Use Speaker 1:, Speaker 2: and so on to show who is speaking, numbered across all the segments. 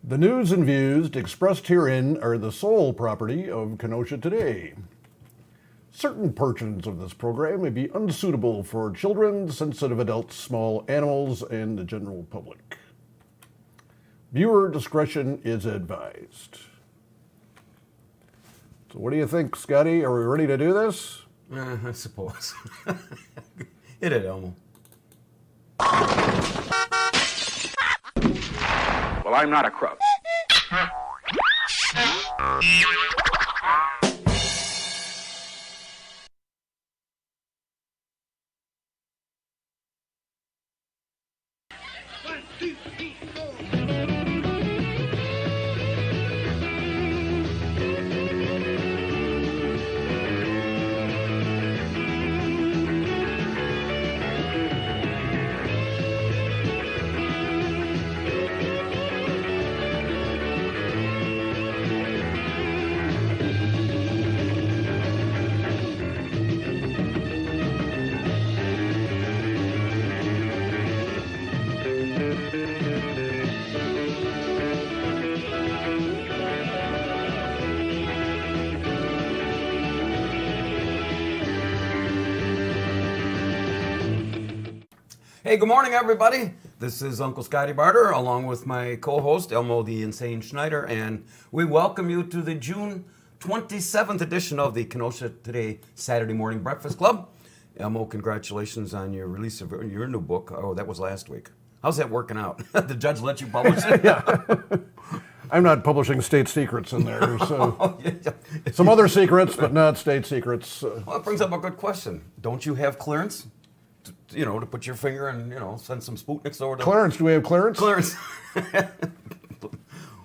Speaker 1: The news and views expressed herein are the sole property of Kenosha Today. Certain portions of this program may be unsuitable for children, sensitive adults, small animals, and the general public. Viewer discretion is advised. So what do you think, Scottie? Are we ready to do this?
Speaker 2: I suppose. Hit it, Elmo.
Speaker 3: Well, I'm not a crook.
Speaker 2: Hey, good morning, everybody. This is Uncle Scottie Barter, along with my co-host, Elmo the Insane Schneider, and we welcome you to the June 27th edition of the Kenosha Today Saturday Morning Breakfast Club. Elmo, congratulations on your release of your new book. Oh, that was last week. How's that working out? The judge let you publish it?
Speaker 1: Yeah. I'm not publishing state secrets in there, so
Speaker 2: Oh, yeah.
Speaker 1: some other secrets, but not state secrets.
Speaker 2: Well, that brings up a good question. Don't you have clearance? To put your finger and, send some Sputniks over to...
Speaker 1: Clarence, do we have clearance?
Speaker 2: Clearance.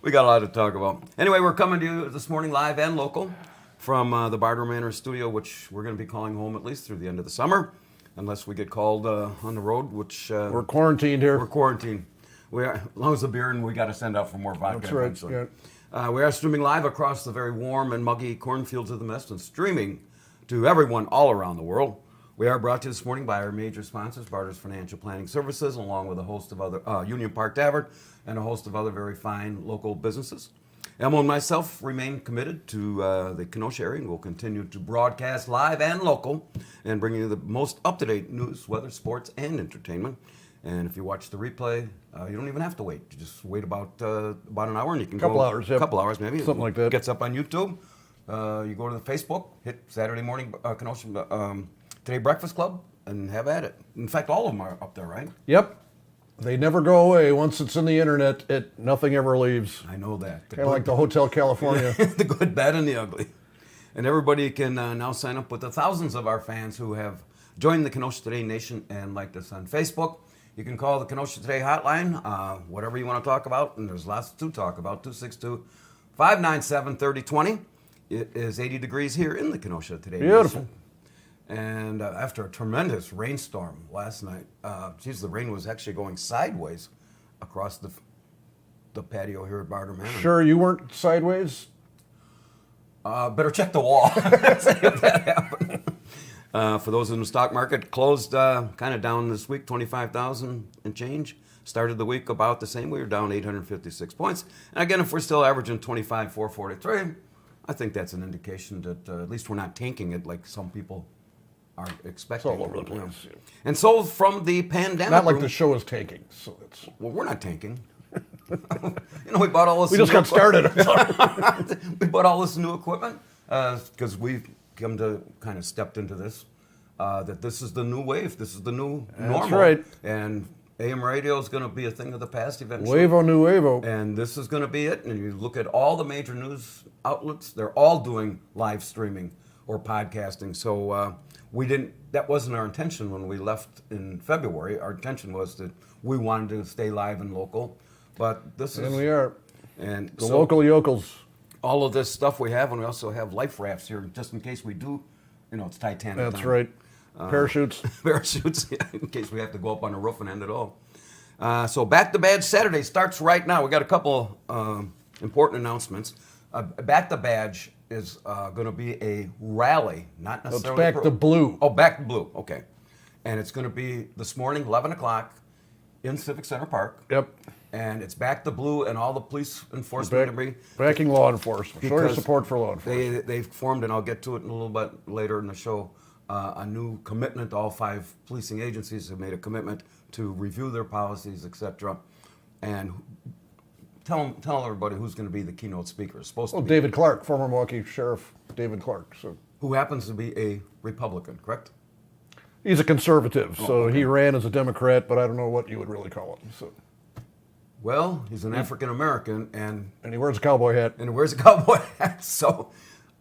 Speaker 2: We got a lot to talk about. Anyway, we're coming to you this morning live and local from the Barter Manor studio, which we're going to be calling home at least through the end of the summer, unless we get called on the road, which...
Speaker 1: We're quarantined here.
Speaker 2: We're quarantined. We are, as long as the beer, and we got to send out for more vodka.
Speaker 1: That's right.
Speaker 2: Eventually.
Speaker 1: Yeah.
Speaker 2: We are streaming live across the very warm and muggy cornfields of the West and streaming to everyone all around the world. We are brought to you this morning by our major sponsors, Barter's Financial Planning Services, along with a host of other, Union Park Tavern, and a host of other very fine local businesses. Elmo and myself remain committed to the Kenosha area and will continue to broadcast live and local and bring you the most up-to-date news, weather, sports, and entertainment. And if you watch the replay, you don't even have to wait. You just wait about an hour and you can
Speaker 1: Couple hours, yep.
Speaker 2: Couple hours, maybe.
Speaker 1: Something like that.
Speaker 2: Gets up on YouTube. You go to the Facebook, hit Saturday Morning Kenosha Today Breakfast Club, and have at it. In fact, all of them are up there, right?
Speaker 1: Yep. They never go away. Once it's in the internet, nothing ever leaves.
Speaker 2: I know that.
Speaker 1: Kind of like the Hotel California.
Speaker 2: The good, bad, and the ugly. And everybody can now sign up with the thousands of our fans who have joined the Kenosha Today Nation and liked us on Facebook. You can call the Kenosha Today hotline, whatever you want to talk about, and there's lots to talk about, 262-597-3020. It is 80 degrees here in the Kenosha Today
Speaker 1: Beautiful.
Speaker 2: Nation. And after a tremendous rainstorm last night, the rain was actually going sideways across the patio here at Barter Manor.
Speaker 1: Sure you weren't sideways?
Speaker 2: Better check the wall. See if that happened. For those in the stock market, closed kind of down this week, 25,000 and change. Started the week about the same. We were down 856 points. And again, if we're still averaging 25,443, I think that's an indication that at least we're not tanking it like some people are expecting.
Speaker 1: It's all over the place. Yeah.
Speaker 2: And so from the pandemic...
Speaker 1: Not like the show is tanking. So it's...
Speaker 2: Well, we're not tanking. We bought all this...
Speaker 1: We just got started.
Speaker 2: We bought all this new equipment because we've come to kind of stepped into this, that this is the new wave. This is the new normal.
Speaker 1: That's right.
Speaker 2: And AM radio is going to be a thing of the past eventually.
Speaker 1: Wavo new wavo.
Speaker 2: And this is going to be it. And you look at all the major news outlets, they're all doing live streaming or podcasting. So that wasn't our intention when we left in February. Our intention was that we wanted to stay live and local. But this is...
Speaker 1: And we are.
Speaker 2: And
Speaker 1: the local yokels.
Speaker 2: All of this stuff we have, and we also have life rafts here just in case we do, it's Titanic.
Speaker 1: That's
Speaker 2: time.
Speaker 1: right. Parachutes.
Speaker 2: Parachutes, yeah, in case we have to go up on the roof and end it all. So Back the Badge Saturday starts right now. We got a couple important announcements. Back the Badge is going to be a rally, not necessarily...
Speaker 1: It's Back to Blue.
Speaker 2: Oh, Back to Blue, okay. And it's going to be this morning, 11 o'clock, in Civic Center Park.
Speaker 1: Yep.
Speaker 2: and it's back to blue, and all the police enforcement debris.
Speaker 1: Backing law enforcement. Show your
Speaker 2: Because
Speaker 1: support for law enforcement.
Speaker 2: They've formed, and I'll get to it in a little bit later in the show, a new commitment. All 5 policing agencies have made a commitment to review their policies, etc. And tell everybody who's going to be the keynote speaker. It's supposed to be
Speaker 1: David Clark, former Milwaukee Sheriff David Clark. So
Speaker 2: who happens to be a Republican, correct?
Speaker 1: he's a conservative, so
Speaker 2: okay.
Speaker 1: he ran as a Democrat, but I don't know what you would really call him. So.
Speaker 2: Well, he's an African American, and
Speaker 1: he wears a cowboy hat.
Speaker 2: And he wears a cowboy hat. So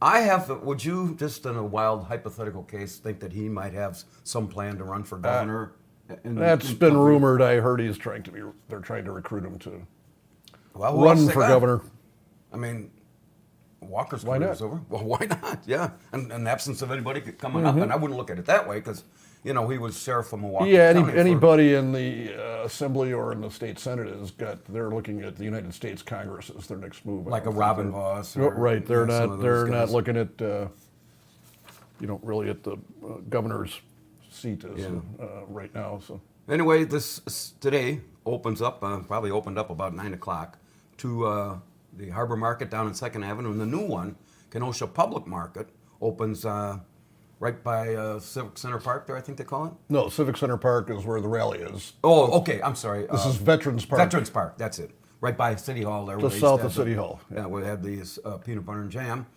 Speaker 2: would you, just in a wild hypothetical case, think that he might have some plan to run for governor?
Speaker 1: That's been rumored. I heard they're trying to recruit him to
Speaker 2: run
Speaker 1: for governor.
Speaker 2: I mean, Walker's career is over. Well, why not? Yeah. And in the absence of anybody coming up, and I wouldn't look at it that way because, he was sheriff of Milwaukee.
Speaker 1: Yeah, anybody in the assembly or in the state senate they're looking at the United States Congress as their next move.
Speaker 2: Like a Robin Voss.
Speaker 1: Right. They're not looking at, really at the governor's seat right now. So
Speaker 2: anyway, this today opens up, probably opened up about 9 o'clock to the Harbor Market down in 2nd Avenue, and the new one, Kenosha Public Market, opens right by Civic Center Park there, I think they call it?
Speaker 1: No, Civic Center Park is where the rally is.
Speaker 2: Oh, okay, I'm sorry.
Speaker 1: This is Veterans Park.
Speaker 2: Veterans Park, that's it. Right by City Hall there.
Speaker 1: Just south of City Hall.
Speaker 2: Yeah, we had these peanut butter and jam.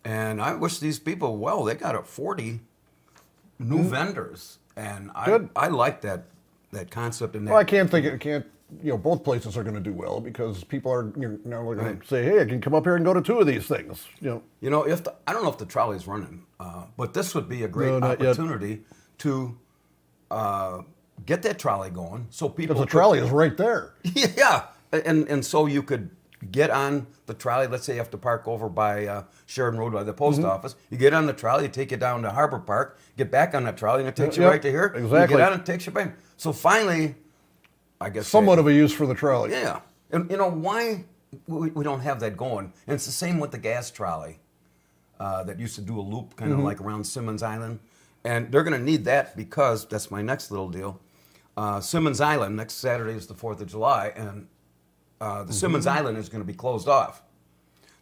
Speaker 2: And I wish these people, they got 40 new vendors. And I like that concept. And
Speaker 1: well, I can't think both places are going to do well because people are now going to say, hey, I can come up here and go to 2 of these things.
Speaker 2: I don't know if the trolley's running, but this would be a great opportunity to get that trolley going, so people.
Speaker 1: Because the trolley is right there.
Speaker 2: Yeah, and so you could get on the trolley. Let's say you have to park over by Sheridan Road by the post office. You get on the trolley, take you down to Harbor Park, get back on that trolley, and it takes you right to here.
Speaker 1: Exactly.
Speaker 2: You get on, it takes you back. So finally, I guess
Speaker 1: somewhat of a use for the trolley.
Speaker 2: Yeah, and why we don't have that going? And it's the same with the gas trolley that used to do a loop kind of like around Simmons Island, and they're going to need that because that's my next little deal. Simmons Island next Saturday is the 4th of July, and the Simmons Island is going to be closed off.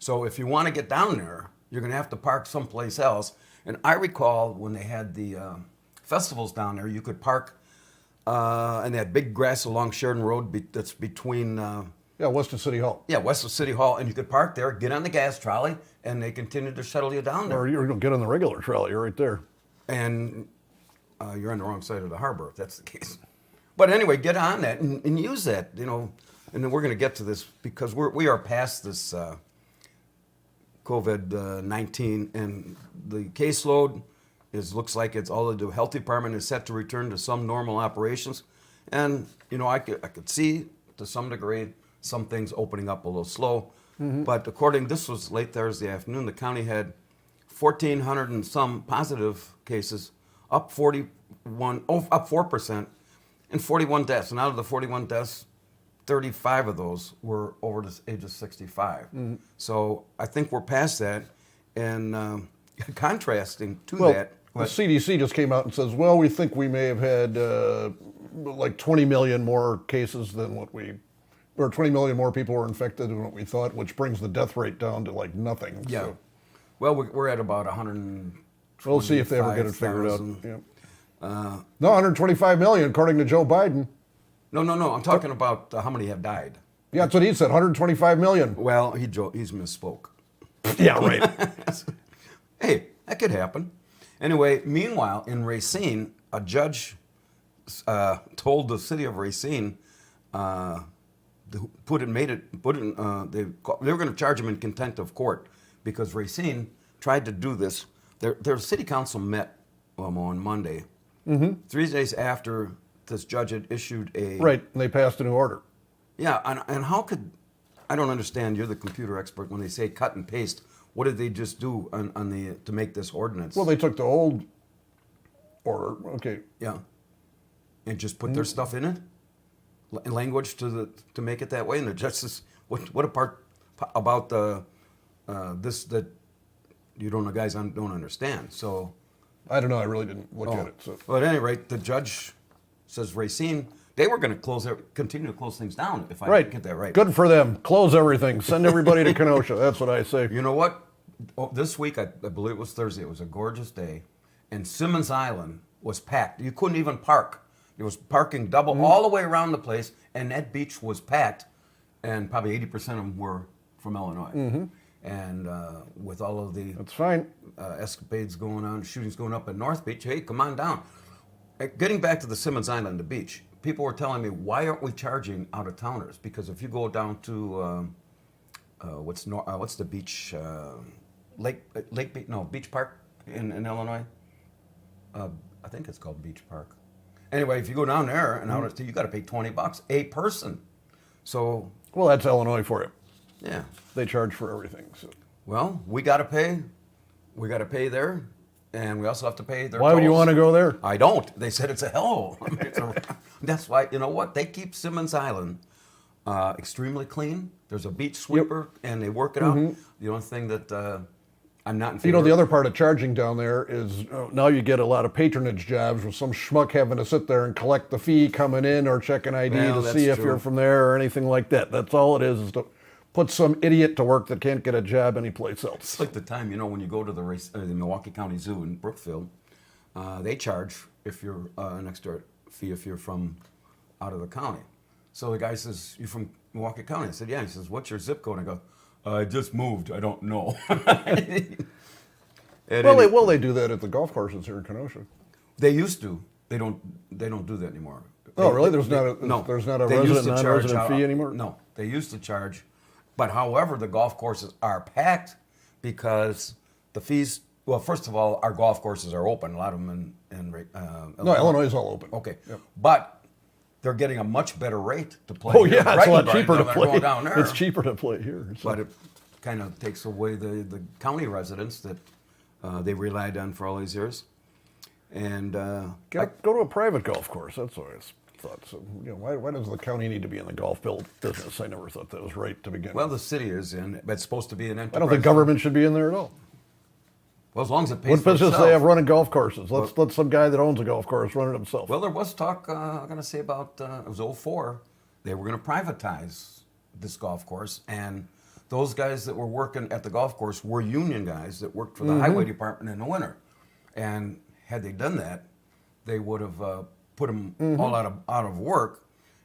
Speaker 2: So if you want to get down there, you're going to have to park someplace else. And I recall when they had the festivals down there, you could park. And that big grass along Sheridan Road that's between...
Speaker 1: west of City Hall.
Speaker 2: Yeah, west of City Hall. And you could park there, get on the gas trolley, and they continue to shuttle you down there.
Speaker 1: Or you're going to get on the regular trolley. You're right there.
Speaker 2: And you're on the wrong side of the harbor, if that's the case. But anyway, get on that and use that, And then we're going to get to this because we are past this COVID-19, and the caseload looks like it's all the health department is set to return to some normal operations, and I could see to some degree some things opening up a little slow, but this was late Thursday afternoon. The county had 1,400 and some positive cases, up 4%, and 41 deaths. And out of the 41 deaths, 35 of those were over the age of 65. So I think we're past that, and contrasting to that.
Speaker 1: The CDC just came out and says, well, we think we may have had like 20 million more cases than or 20 million more people were infected than what we thought, which brings the death rate down to like nothing.
Speaker 2: Yeah.
Speaker 1: So.
Speaker 2: Well, we're at about 100.
Speaker 1: We'll see if they ever get it figured out. Yeah. No, 125 million, according to Joe Biden.
Speaker 2: No. I'm talking about how many have died.
Speaker 1: Yeah, that's what he said, 125 million.
Speaker 2: Well, he's misspoke.
Speaker 1: Yeah, right.
Speaker 2: Hey, that could happen. Anyway, meanwhile, in Racine, a judge told the city of Racine they were going to charge him in contempt of court because Racine tried to do this. Their city council met on Monday, 3 days after this judge had issued a...
Speaker 1: Right, and they passed a new order.
Speaker 2: Yeah, and how could... I don't understand, you're the computer expert, when they say cut and paste, what did they just do to make this ordinance?
Speaker 1: Well, they took the old order, okay.
Speaker 2: Yeah, and just put their stuff in it? Language to make it that way? And the judge says, what a part about this that you guys don't understand, so...
Speaker 1: I don't know, I really didn't look at it. So.
Speaker 2: Well, at any rate, the judge says Racine They were going to continue to close things down, if I
Speaker 1: Right.
Speaker 2: get that right.
Speaker 1: Good for them. Close everything. Send everybody to Kenosha. That's what I say.
Speaker 2: You know what? This week, I believe it was Thursday, it was a gorgeous day, and Simmons Island was packed. You couldn't even park. There was parking double all the way around the place, and that beach was packed, and probably 80% of them were from Illinois. And with all of the
Speaker 1: That's fine.
Speaker 2: escapades going on, shootings going up at North Beach, hey, come on down. Getting back to the Simmons Island, the beach, people were telling me, why aren't we charging out-of-towners? Because if you go down to, what's the beach, Beach Park in Illinois? I think it's called Beach Park. Anyway, if you go down there, and you got to pay $20 a person. So,
Speaker 1: Well, that's Illinois for you.
Speaker 2: yeah.
Speaker 1: They charge for everything. So.
Speaker 2: Well, we got to pay. We got to pay there, and we also have to pay their
Speaker 1: Why would you
Speaker 2: tolls.
Speaker 1: want to go there?
Speaker 2: I don't. They said it's a hell. I mean, that's why, you know what? They keep Simmons Island extremely clean. There's a beach sweeper, and they work it out. The only thing that I'm not in favor
Speaker 1: You know,
Speaker 2: of.
Speaker 1: the other part of charging down there is now you get a lot of patronage jobs with some schmuck having to sit there and collect the fee coming in or check an ID
Speaker 2: Well,
Speaker 1: to
Speaker 2: that's
Speaker 1: see if
Speaker 2: true.
Speaker 1: you're from there or anything like that. That's all it is to put some idiot to work that can't get a job anyplace else.
Speaker 2: It's like the time, when you go to the Milwaukee County Zoo in Brookfield, they charge if you're an extra fee if you're from out of the county. So the guy says, "You from Milwaukee County?" I said, "Yeah." He says, "What's your zip code?" I go, "I just moved. I don't know."
Speaker 1: Well, they do that at the golf courses here in Kenosha.
Speaker 2: They used to. They don't do that anymore.
Speaker 1: Oh, really? There's not a
Speaker 2: They used
Speaker 1: resident,
Speaker 2: to charge
Speaker 1: non-resident
Speaker 2: out-
Speaker 1: fee anymore?
Speaker 2: No, they used to charge, but however, the golf courses are packed because the fees. Well, first of all, our golf courses are open. A lot of them in
Speaker 1: No, Illinois is all open.
Speaker 2: Okay,
Speaker 1: Yep.
Speaker 2: but they're getting a much better rate to play.
Speaker 1: Oh,
Speaker 2: here.
Speaker 1: yeah, it's
Speaker 2: Right
Speaker 1: a lot
Speaker 2: and
Speaker 1: cheaper to
Speaker 2: they're
Speaker 1: play.
Speaker 2: going down there.
Speaker 1: It's cheaper to play here. So.
Speaker 2: But it kind of takes away the county residents that they relied on for all these years. And
Speaker 1: Go to a private golf course. That's what I thought. So, why does the county need to be in the golf business? I never thought that was right to begin
Speaker 2: well,
Speaker 1: with.
Speaker 2: the city is in, but it's supposed to be an enterprise.
Speaker 1: I don't think government should be in there at all.
Speaker 2: Well, as long as it pays
Speaker 1: What
Speaker 2: for
Speaker 1: business
Speaker 2: itself.
Speaker 1: they have running golf courses? Let some guy that owns a golf course run it himself.
Speaker 2: Well, there was talk, I'm going to say about, it was 2004, they were going to privatize this golf course. And those guys that were working at the golf course were union guys that worked for the highway department in the winter. And had they done that, they would have put them all out of work.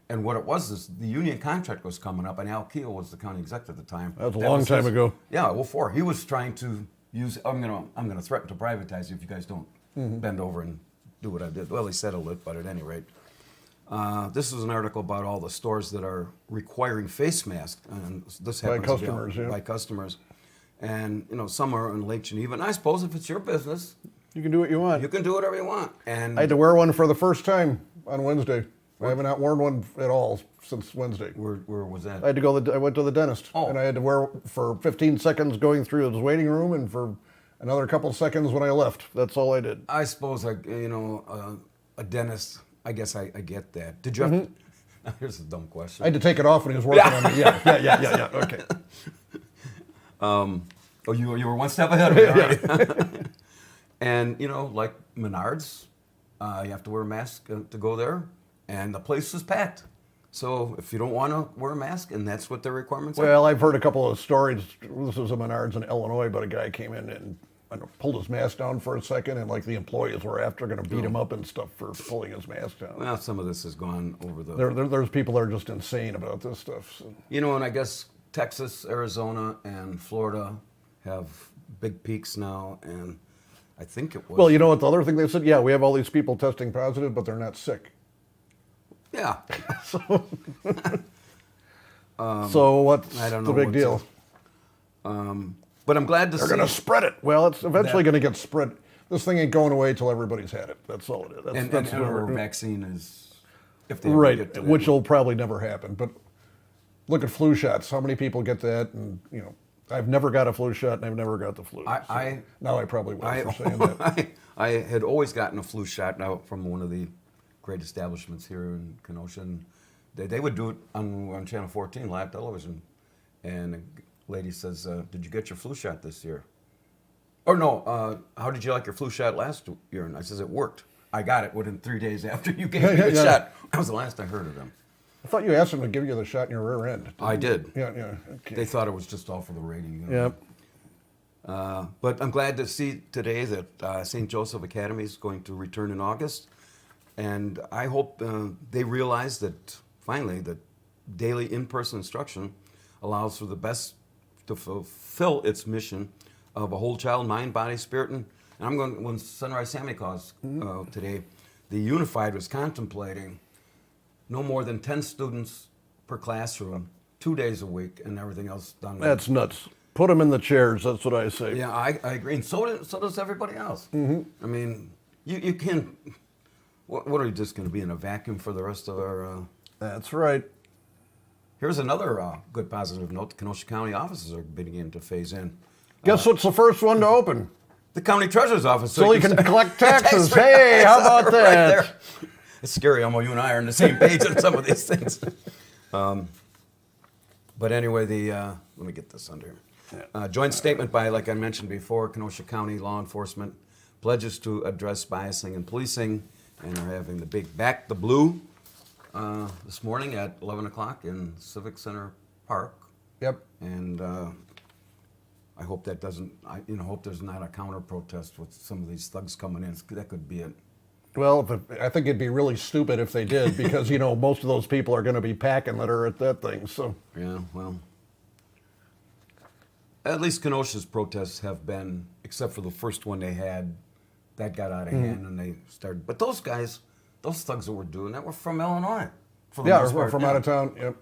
Speaker 2: And what it was is the union contract was coming up, and Al Keel was the county executive at the time.
Speaker 1: That was a long time ago.
Speaker 2: Yeah, 2004. He was trying to use. I'm gonna threaten to privatize you if you guys don't bend over and do what I did. Well, he settled it, but at any rate, this is an article about all the stores that are requiring face masks, and this happens
Speaker 1: By customers, yeah.
Speaker 2: by customers, and some are in Lake Geneva. And I suppose if it's your business,
Speaker 1: You can do what you want.
Speaker 2: you can do whatever you want. And
Speaker 1: I had to wear one for the first time on Wednesday. I have not worn one at all since Wednesday.
Speaker 2: where was that?
Speaker 1: I had to go. I went to the dentist,
Speaker 2: Oh.
Speaker 1: and I had to wear for 15 seconds going through his waiting room, and for another couple seconds when I left. That's all I did.
Speaker 2: I suppose a dentist. I guess I get that. Did you have to? Here's a dumb question.
Speaker 1: I had to take it off when he was working on me. Yeah. Okay.
Speaker 2: Oh, you were one step ahead of me. All right. And like Menards, you have to wear a mask to go there, and the place is packed. So if you don't want to wear a mask, and that's what the requirements are.
Speaker 1: Well, I've heard a couple of stories. This was a Menards in Illinois, but a guy came in and pulled his mask down for a second, and like the employees were after going to beat him up and stuff for pulling his mask down.
Speaker 2: Well, some of this has gone over the.
Speaker 1: There's people that are just insane about this stuff. So.
Speaker 2: And I guess Texas, Arizona, and Florida have big peaks now, and I think it was.
Speaker 1: Well, you know what the other thing they said? Yeah, we have all these people testing positive, but they're not sick.
Speaker 2: Yeah.
Speaker 1: So what's
Speaker 2: I don't
Speaker 1: the
Speaker 2: know
Speaker 1: big
Speaker 2: what's
Speaker 1: deal?
Speaker 2: But I'm glad to see.
Speaker 1: They're going to spread it. Well, it's eventually going to get spread. This thing ain't going away till everybody's had it. That's all it is. That's
Speaker 2: and
Speaker 1: where-
Speaker 2: our vaccine is, if they ever
Speaker 1: right,
Speaker 2: get to that.
Speaker 1: which will probably never happen. But look at flu shots. How many people get that? And I've never got a flu shot, and I've never got the flu.
Speaker 2: Now
Speaker 1: I probably will for saying that.
Speaker 2: I had always gotten a flu shot now from one of the great establishments here in Kenosha, and they would do it on Channel 14 live television. And a lady says, "Did you get your flu shot this year?" Or no, how did you like your flu shot last year? And I says, "It worked. I got it within 3 days after you gave me the shot." That was the last I heard of them.
Speaker 1: I thought you asked them to give you the shot in your rear end.
Speaker 2: I did.
Speaker 1: Yeah. Okay.
Speaker 2: They thought it was just all for the rating.
Speaker 1: Yep.
Speaker 2: But I'm glad to see today that St. Joseph Academy is going to return in August. And I hope they realize that, finally, that daily in-person instruction allows for the best to fulfill its mission of a whole child, mind, body, spirit. And I'm going, when Sunrise Sammy calls today, the Unified was contemplating no more than 10 students per classroom, 2 days a week, and everything else done.
Speaker 1: That's nuts. Put them in the chairs, that's what I say.
Speaker 2: Yeah, I agree. And so does everybody else. Mm-hmm. I mean, you can't, what are you just going to be in a vacuum for the rest of our...
Speaker 1: That's right.
Speaker 2: Here's another good positive note. The Kenosha County offices are beginning to phase in.
Speaker 1: Guess what's the first one to open?
Speaker 2: The county treasurer's office.
Speaker 1: So you can collect taxes. Hey, how about that?
Speaker 2: Right there. It's scary, Elmo. You and I are on the same page on some of these things. But anyway, let me get this under here. Joint statement by, like I mentioned before, Kenosha County law enforcement pledges to address biasing and policing, and are having the big Back the Blue this morning at 11 o'clock in Civic Center Park.
Speaker 1: Yep.
Speaker 2: And I hope that doesn't, hope there's not a counter protest with some of these thugs coming in. That could be it.
Speaker 1: Well, I think it'd be really stupid if they did, because, most of those people are going to be packing that are at that thing, so.
Speaker 2: Yeah, well. At least Kenosha's protests have been, except for the first one they had, that got out of hand and they started. But those guys, those thugs that were doing that were from Illinois. For the most part,
Speaker 1: from out of town, yep.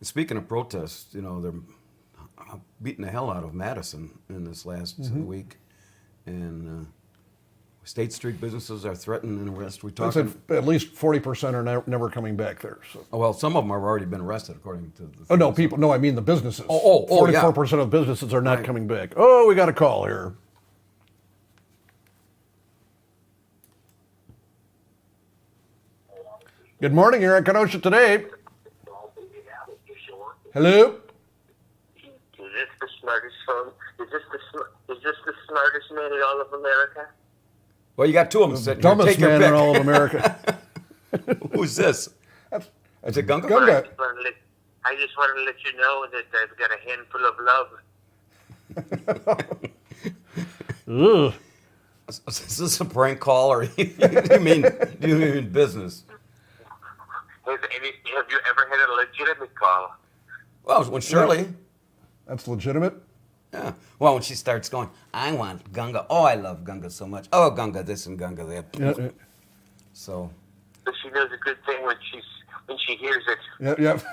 Speaker 2: Speaking of protests, they're beating the hell out of Madison in this last week. And State Street businesses are threatened and arrested. We talked.
Speaker 1: At least 40% are never coming back there. So.
Speaker 2: Oh, well, some of them have already been arrested, according to the...
Speaker 1: Oh, no, people. No, I mean the businesses.
Speaker 2: 44%
Speaker 1: of the businesses are not coming back. Oh, we got a call here. Good morning, you're at Kenosha Today. Hello?
Speaker 3: Is this the smartest phone? Is this the smartest man in all of America?
Speaker 2: Well, you got two of them sitting
Speaker 1: Dumbest
Speaker 2: here. Take your
Speaker 1: man
Speaker 2: pick.
Speaker 1: in all of America.
Speaker 2: Who's this? Is it Gunga?
Speaker 1: Gunga.
Speaker 3: I just wanted to let you know that I've got a handful of love.
Speaker 1: Ugh.
Speaker 2: Is this a prank call, or do you mean business?
Speaker 3: Have you ever had a legitimate call?
Speaker 2: Well, when Shirley...
Speaker 1: That's legitimate?
Speaker 2: Yeah. Well, when she starts going, I want Gunga. Oh, I love Gunga so much. Oh, Gunga this and Gunga that.
Speaker 1: Yeah.
Speaker 2: So...
Speaker 3: But she knows a good thing when she hears it.
Speaker 1: Yep.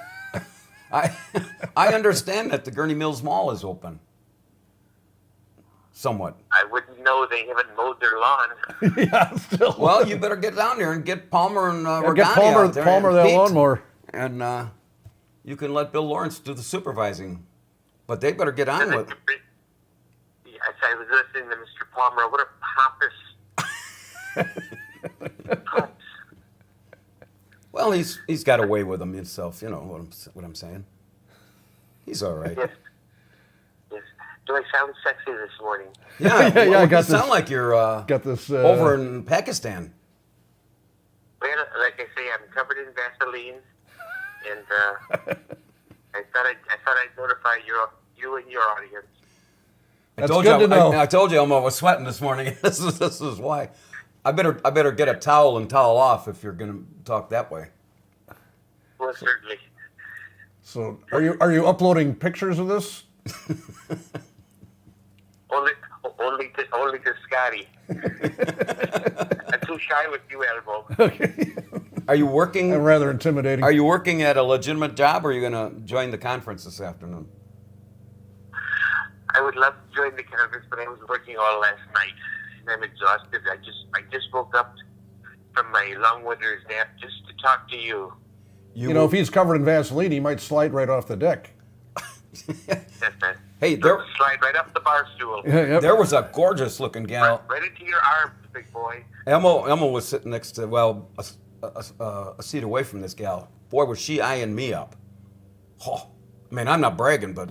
Speaker 2: I understand that the Gurney Mills Mall is open. Somewhat.
Speaker 3: I wouldn't know they haven't mowed their lawn.
Speaker 1: Yeah, still.
Speaker 2: Well, you better get down there and get Palmer and Regani
Speaker 1: get
Speaker 2: out there.
Speaker 1: Palmer
Speaker 2: and
Speaker 1: that
Speaker 2: Pete.
Speaker 1: lawnmower.
Speaker 2: And you can let Bill Lawrence do the supervising. But they better get on with it.
Speaker 3: Yes, I was listening to Mr. Palmer. What a pompous...
Speaker 2: Well, he's got away with him himself. You know what I'm saying. He's all right.
Speaker 3: Yes. Do I sound sexy this morning?
Speaker 2: Yeah,
Speaker 1: yeah. I got
Speaker 2: you
Speaker 1: this.
Speaker 2: sound like you're
Speaker 1: Got this
Speaker 2: over in Pakistan.
Speaker 3: Well, like I say, I'm covered in Vaseline, and I thought I'd notify you and your audience.
Speaker 1: That's good to know.
Speaker 2: I told you Elmo was sweating this morning. This is why. I better get a towel and towel off if you're going to talk that way.
Speaker 3: Well, certainly.
Speaker 1: So, are you uploading pictures of this?
Speaker 3: Only to Scottie. I'm too shy with you, Elmo.
Speaker 1: Okay.
Speaker 2: Are you working?
Speaker 1: I'm rather intimidating.
Speaker 2: Are you working at a legitimate job, or are you going to join the conference this afternoon?
Speaker 3: I would love to join the conference, but I was working all last night, and I'm exhausted. I just woke up from my long winter's nap just to talk to you.
Speaker 1: You know, if he's covered in Vaseline, he might slide right off the deck.
Speaker 2: Hey,
Speaker 3: slide right up the bar stool.
Speaker 1: Yep.
Speaker 2: There was a gorgeous-looking gal.
Speaker 3: Right into your arms, big boy.
Speaker 2: Elmo was sitting next to, a seat away from this gal. Boy, was she eyeing me up. Oh, I mean, I'm not bragging, but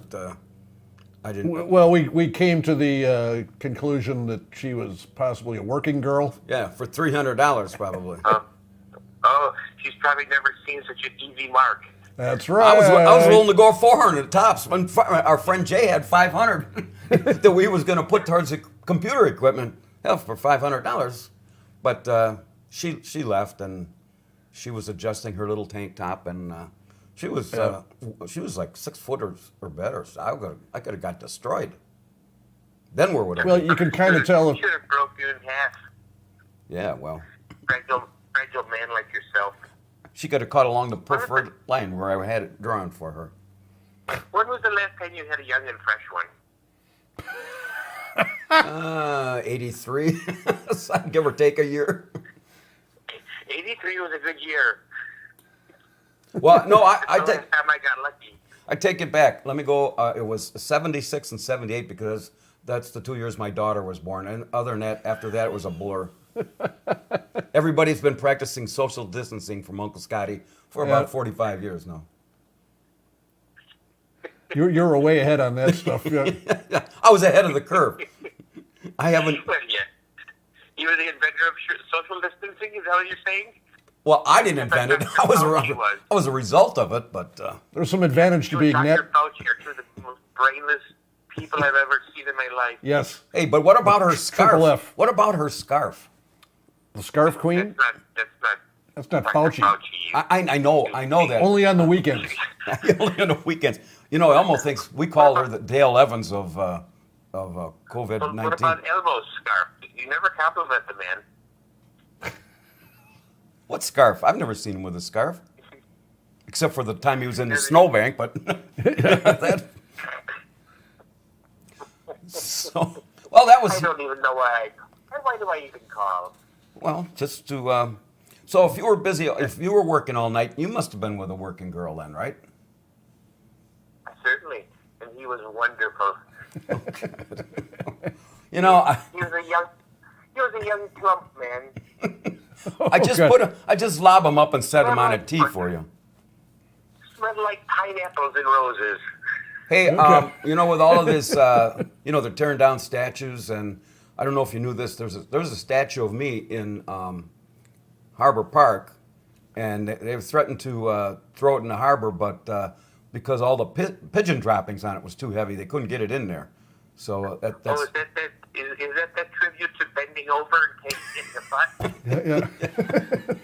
Speaker 2: I didn't.
Speaker 1: Well, we came to the conclusion that she was possibly a working girl.
Speaker 2: Yeah, for $300 probably.
Speaker 3: Oh, probably never seen such an easy mark.
Speaker 1: That's right.
Speaker 2: I was willing to go 400 tops. When our friend Jay had 500 that we was going to put towards the computer equipment, hell, for $500. But she left, and she was adjusting her little tank top, and she was like 6 foot or better. So I could have got destroyed. Then where would I?
Speaker 1: Well, you can kind of tell if
Speaker 3: Should have broke you in half.
Speaker 2: Yeah, well,
Speaker 3: Fragile man like yourself.
Speaker 2: she could have cut along the preferred line where I had it drawn for her.
Speaker 3: When was the last time you had a young and fresh one?
Speaker 2: 83, so give or take a year.
Speaker 3: 83 was a good year.
Speaker 2: Well, no,
Speaker 3: That's the last time I got lucky.
Speaker 2: I take it back. Let me go. It was 76 and 78 because that's the 2 years my daughter was born. And other than that, after that, it was a blur. Everybody's been practicing social distancing from Uncle Scottie for about 45 years now.
Speaker 1: you're way ahead on that stuff. Yeah.
Speaker 2: I was ahead of the curve. I haven't.
Speaker 3: Well, yeah. You were the inventor of social distancing, is that what you're saying?
Speaker 2: Well, I didn't invent it. I was a result of it, but
Speaker 1: There's some advantage to being net.
Speaker 3: Dr. Fauci are two of the most brainless people I've ever seen in my life.
Speaker 1: Yes.
Speaker 2: hey, but what about her scarf?
Speaker 1: Triple F.
Speaker 2: What about her scarf?
Speaker 1: The Scarf Queen?
Speaker 3: That's
Speaker 1: That's not
Speaker 3: Dr.
Speaker 1: Fauci.
Speaker 2: I know that.
Speaker 1: Only on the weekends.
Speaker 2: Only on the weekends. You know, Elmo thinks we call her the Dale Evans of COVID-19.
Speaker 3: What about Elmo's scarf? You never compliment the man.
Speaker 2: What scarf? I've never seen him with a scarf, except for the time he was in the snowbank. But that. So, well, that was.
Speaker 3: I don't even know why do I even call?
Speaker 2: Well, just to. So, if you were busy, if you were working all night, you must have been with a working girl then, right?
Speaker 3: Certainly, and he was wonderful.
Speaker 2: You know,
Speaker 3: He was a young plump man.
Speaker 2: I just lob him up and set him on a tee for you.
Speaker 3: Smelled like pineapples and roses.
Speaker 2: Hey,
Speaker 1: Okay.
Speaker 2: you know, with all of this, they're tearing down statues, and I don't know if you knew this. There's a statue of me in Harbor Park, and they threatened to throw it in the harbor, but because all the pigeon droppings on it was too heavy, they couldn't get it in there. So that's.
Speaker 3: Oh, is that tribute to bending over and taking it in the butt?
Speaker 1: Yeah.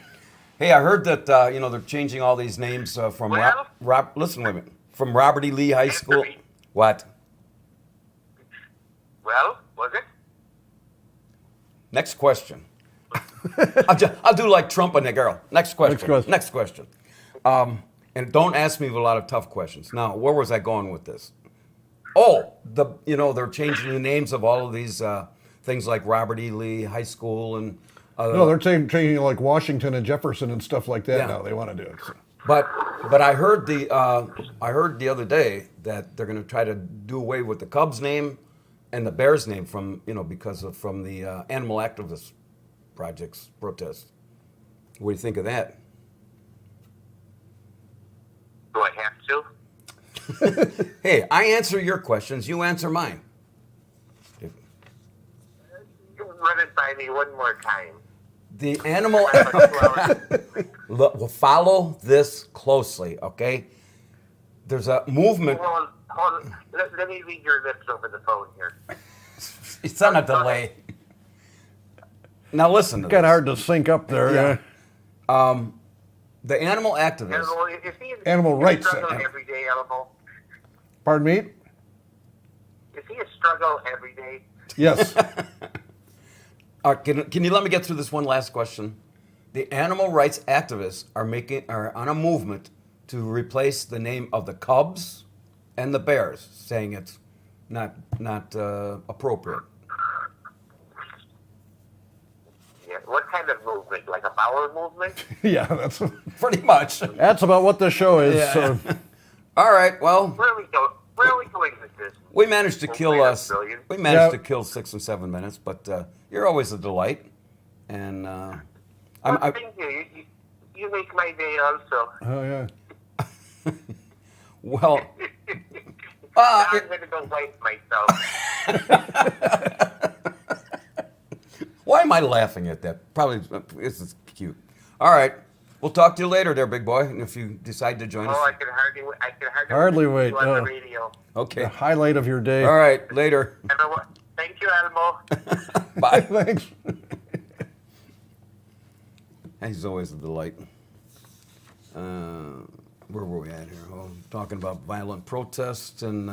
Speaker 2: Hey, I heard that they're changing all these names from
Speaker 3: Well?
Speaker 2: listen with me, from Robert E. Lee High School.
Speaker 3: me.
Speaker 2: What?
Speaker 3: Well, was it?
Speaker 2: Next question. I'll do like Trump and the girl. Next question.
Speaker 1: Next question.
Speaker 2: And don't ask me a lot of tough questions. Now, where was I going with this? Oh, they're changing the names of all of these things like Robert E. Lee High School and.
Speaker 1: No, they're changing like Washington and Jefferson and stuff like that
Speaker 2: Yeah.
Speaker 1: now. They want to do it. So.
Speaker 2: But I heard the other day that they're going to try to do away with the Cubs name and the Bears name from the animal activist projects protest. What do you think of that?
Speaker 3: Do I have to?
Speaker 2: Hey, I answer your questions. You answer mine.
Speaker 3: Run it by me one more time.
Speaker 2: The animal. Look, follow this closely, okay? There's a movement.
Speaker 3: Hold on. Let me read your lips over the phone here.
Speaker 2: It's on a delay. Now listen to
Speaker 1: Got
Speaker 2: this.
Speaker 1: hard to sync up there.
Speaker 2: Yeah. The animal activists.
Speaker 3: Elmo,
Speaker 1: Animal
Speaker 3: is he
Speaker 1: rights
Speaker 3: a struggle
Speaker 1: center.
Speaker 3: every day, Elmo?
Speaker 1: Pardon me?
Speaker 3: Is he a struggle every day?
Speaker 1: Yes.
Speaker 2: Can you let me get through this one last question? The animal rights activists are on a movement to replace the name of the Cubs and the Bears, saying it's not appropriate.
Speaker 3: Yeah. What kind of movement? Like a bowel movement?
Speaker 1: Yeah, that's
Speaker 2: Pretty much.
Speaker 1: about what the show is.
Speaker 2: Yeah.
Speaker 1: So.
Speaker 2: All right. Well,
Speaker 3: Where are we going with this?
Speaker 2: we managed to kill
Speaker 3: that's
Speaker 2: us.
Speaker 3: brilliant.
Speaker 2: We managed
Speaker 1: Yeah.
Speaker 2: to kill 6 and 7 minutes, but you're always a delight. And
Speaker 3: Well, thank you. You make my day also.
Speaker 1: Oh yeah.
Speaker 2: well,
Speaker 3: I'm going to go wipe myself.
Speaker 2: why am I laughing at that? Probably this is cute. All right. We'll talk to you later there, big boy, and if you decide to join us.
Speaker 3: Oh, I can
Speaker 1: Hardly wait,
Speaker 3: you on
Speaker 1: no.
Speaker 3: the radio.
Speaker 2: Okay.
Speaker 1: The highlight of your day.
Speaker 2: All right, later.
Speaker 3: Everyone, thank you, Elmo.
Speaker 2: Bye.
Speaker 1: Thanks.
Speaker 2: He's always a delight. Where were we at here? Oh, talking about violent protests and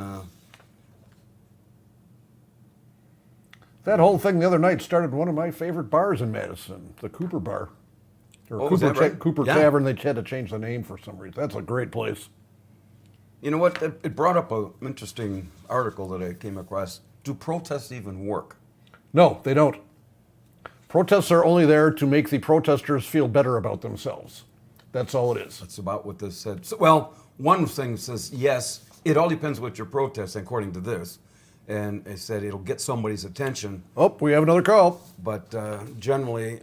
Speaker 1: That whole thing the other night started one of my favorite bars in Madison, the Cooper Bar. Or
Speaker 2: Oh, is
Speaker 1: Cooper,
Speaker 2: that right?
Speaker 1: Cooper
Speaker 2: Yeah.
Speaker 1: Tavern. They had to change the name for some reason. That's a great place.
Speaker 2: you know what? It brought up an interesting article that I came across. Do protests even work?
Speaker 1: No, they don't. Protests are only there to make the protesters feel better about themselves. That's all it is.
Speaker 2: That's about what this said. So, well, one thing says yes. It all depends what you're protesting, according to this, and it said it'll get somebody's attention.
Speaker 1: Oh, we have another call.
Speaker 2: But generally,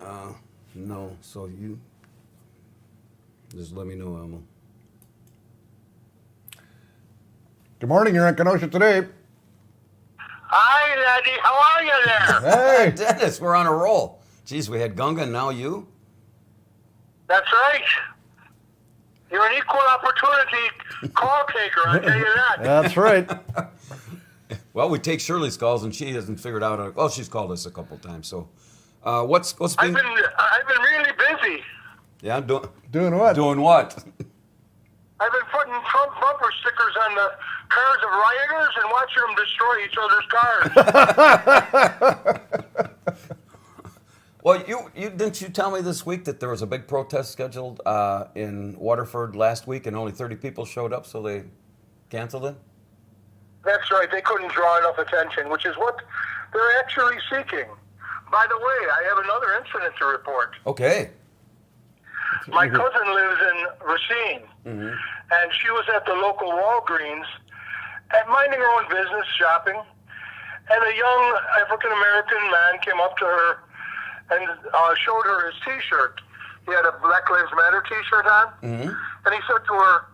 Speaker 2: no. So you just let me know, Elmo.
Speaker 1: Good morning. You're on Kenosha today.
Speaker 3: Hi, Daddy. How are you there?
Speaker 1: Hey.
Speaker 2: Dennis, we're on a roll. Geez, we had Gunga, and now you.
Speaker 3: That's right. You're an equal opportunity call taker, I'll tell you that.
Speaker 1: That's right.
Speaker 2: Well, we take Shirley's calls, and she hasn't figured out. Oh, she's called us a couple times. So, what's
Speaker 3: I've
Speaker 2: been?
Speaker 3: been really busy.
Speaker 2: Yeah,
Speaker 1: Doing what?
Speaker 2: doing what?
Speaker 3: I've been putting Trump bumper stickers on the cars of rioters and watching them destroy each other's cars.
Speaker 2: Well, you didn't you tell me this week that there was a big protest scheduled in Waterford last week, and only 30 people showed up, so they canceled it.
Speaker 3: That's right. They couldn't draw enough attention, which is what they're actually seeking. By the way, I have another incident to report.
Speaker 2: Okay.
Speaker 3: My cousin lives in Racine, and she was at the local Walgreens and minding her own business, shopping, and a young African-American man came up to her and showed her his T-shirt. He had a Black Lives Matter T-shirt on, and he said to her,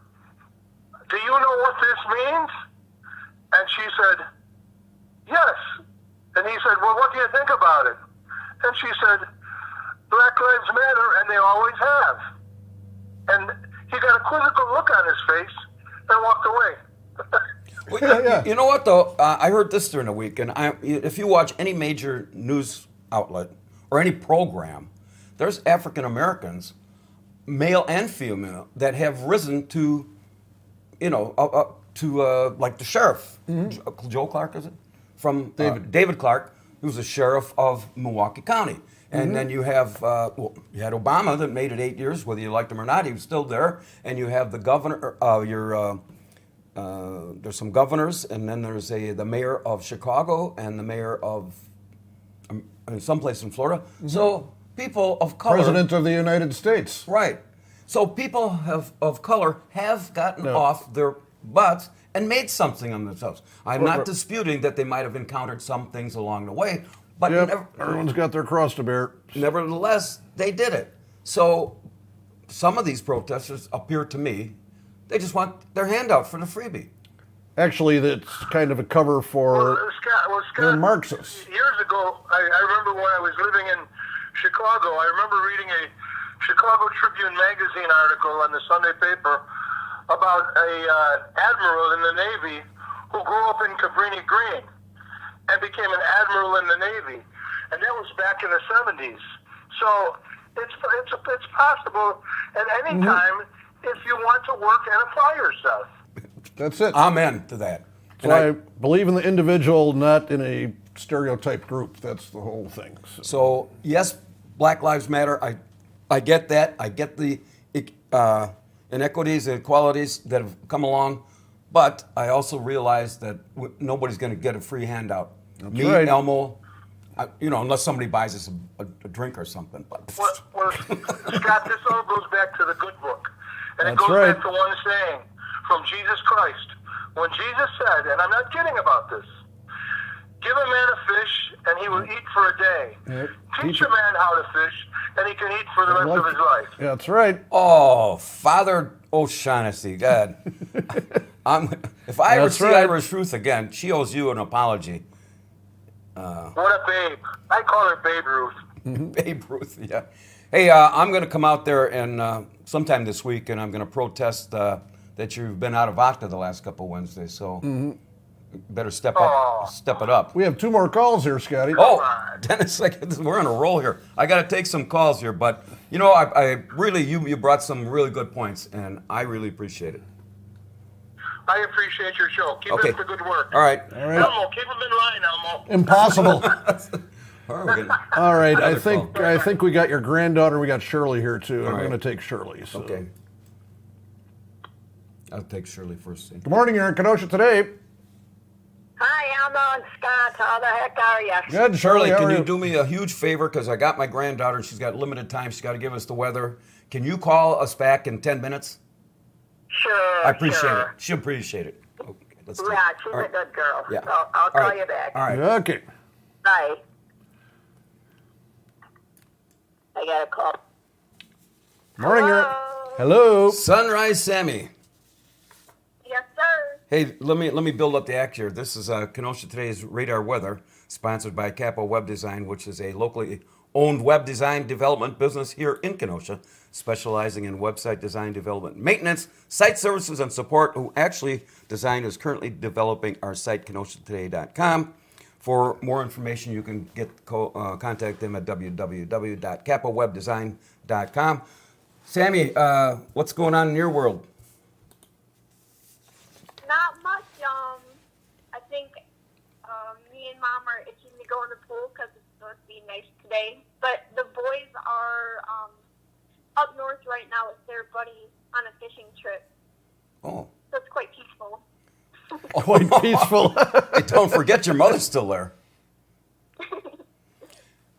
Speaker 3: "Do you know what this means?" And she said, "Yes." And he said, "Well, what do you think about it?" And she said, "Black Lives Matter, and they always have." And he got a quizzical look on his face and walked away.
Speaker 2: Well,
Speaker 1: Yeah.
Speaker 2: You know what, though? I heard this during the week, and if you watch any major news outlet or any program, there's African Americans, male and female, that have risen to, like the sheriff, Joe Clark, is it? From David Clark, who's the sheriff of Milwaukee County. And then you have, you had Obama that made it 8 years, whether you liked him or not, he was still there. And you have the governor, there's some governors, and then there's the mayor of Chicago and the mayor of someplace in Florida. So people of color.
Speaker 1: President of the United States.
Speaker 2: Right. So people of color have gotten off their butts and made something of themselves. I'm not disputing that they might have encountered some things along the way, but
Speaker 1: Everyone's got their cross to bear.
Speaker 2: nevertheless, they did it. So some of these protesters appear to me, they just want their handout for the freebie.
Speaker 1: Actually, that's kind of a cover for
Speaker 3: Scott,
Speaker 1: they're Marxists.
Speaker 3: Years ago, I remember when I was living in Chicago, I remember reading a Chicago Tribune magazine article on the Sunday paper about a admiral in the Navy who grew up in Cabrini Green and became an admiral in the Navy, and that was back in the 70s. So it's possible at any time if you want to work and apply yourself.
Speaker 1: That's it.
Speaker 2: Amen to that.
Speaker 1: So I believe in the individual, not in a stereotyped group. That's the whole thing.
Speaker 2: So yes, Black Lives Matter. I get that. I get the inequities and inequalities that have come along, but I also realize that nobody's going to get a free handout.
Speaker 1: That's
Speaker 2: Me,
Speaker 1: right.
Speaker 2: Elmo, unless somebody buys us a drink or something. But
Speaker 3: Well, Scott, this all goes back to the good book. And it
Speaker 1: That's
Speaker 3: goes
Speaker 1: right.
Speaker 3: back to one saying from Jesus Christ. When Jesus said, and I'm not kidding about this, give a man a fish and he will eat for a day.
Speaker 1: Yep.
Speaker 3: Teach a man how to fish and he can eat for the rest of his life.
Speaker 1: Yeah, that's right.
Speaker 2: oh, Father O'Shaughnessy, God, if I ever
Speaker 1: That's
Speaker 2: see
Speaker 1: right.
Speaker 2: Irish Ruth again, she owes you an apology.
Speaker 3: What a babe. I call her Babe Ruth.
Speaker 2: Babe Ruth, yeah. Hey, I'm going to come out there and sometime this week, and I'm going to protest that you've been out of vodka the last couple of Wednesdays. So better step it up.
Speaker 1: We have 2 more calls here, Scottie.
Speaker 2: Oh, Dennis, we're on a roll here. I got to take some calls here, but you know, I really you brought some really good points, and I really appreciate it.
Speaker 3: I appreciate your show. Keep
Speaker 2: Okay.
Speaker 3: up the good work.
Speaker 2: All right.
Speaker 3: Elmo, keep him in line, Elmo.
Speaker 1: Impossible.
Speaker 2: All right.
Speaker 1: All right, I
Speaker 2: Another
Speaker 1: think we got your granddaughter. We got Shirley here too. I'm
Speaker 2: right.
Speaker 1: going to take Shirley. So.
Speaker 2: Okay. I'll take Shirley first.
Speaker 1: Good morning, you're in Kenosha today.
Speaker 4: Hi, Elmo and Scott. How the heck are you?
Speaker 1: Good,
Speaker 2: Shirley,
Speaker 1: how
Speaker 2: can
Speaker 1: are
Speaker 2: you do me a huge favor? Because I got my granddaughter, and she's got limited time. She's got to give us the weather. Can you call us back in 10 minutes?
Speaker 4: Sure.
Speaker 2: I appreciate
Speaker 4: sure.
Speaker 2: it. She'll appreciate it. Okay, let's do it.
Speaker 4: Yeah, she's
Speaker 2: All
Speaker 4: a
Speaker 2: right.
Speaker 4: good girl.
Speaker 2: Yeah.
Speaker 4: So I'll
Speaker 2: All
Speaker 4: call
Speaker 2: right.
Speaker 4: you back.
Speaker 2: All right.
Speaker 1: Okay.
Speaker 4: Bye. I got a call.
Speaker 1: Morning, you're.
Speaker 4: Hello?
Speaker 1: Hello.
Speaker 2: Sunrise Sammy.
Speaker 4: Yes, sir.
Speaker 2: Hey, let me build up the act here. This is Kenosha Today's Radar Weather, sponsored by Capo Web Design, which is a locally owned web design development business here in Kenosha, specializing in website design development, maintenance, site services, and support. Who actually design is currently developing our site, KenoshaToday.com. For more information, you can contact them at www.capowebdesign.com. Sammy, what's going on in your world?
Speaker 4: Not much. I think me and Mom are itching to go in the pool because it's supposed to be nice today. But the boys are up north right now with their buddies on a fishing trip.
Speaker 2: Oh.
Speaker 4: So it's quite peaceful.
Speaker 1: Quite peaceful.
Speaker 2: Hey, don't forget your mother's still there.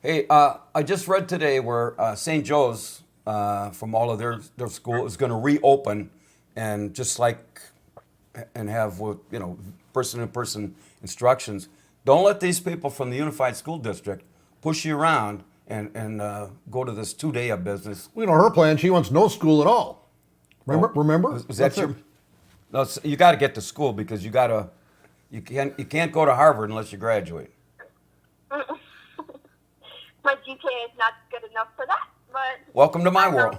Speaker 2: Hey, I just read today where St. Joe's, from all of their school, is going to reopen, and just like and have person-to-person instructions. Don't let these people from the Unified School District push you around and go to this 2-day of business.
Speaker 1: You know her plan. She wants no school at all. Remember?
Speaker 2: Is that
Speaker 1: That's
Speaker 2: your?
Speaker 1: it.
Speaker 2: No, you got to get to school because you can't go to Harvard unless you graduate.
Speaker 4: My GPA is not good enough for that, but
Speaker 2: Welcome to my
Speaker 4: I know
Speaker 2: world.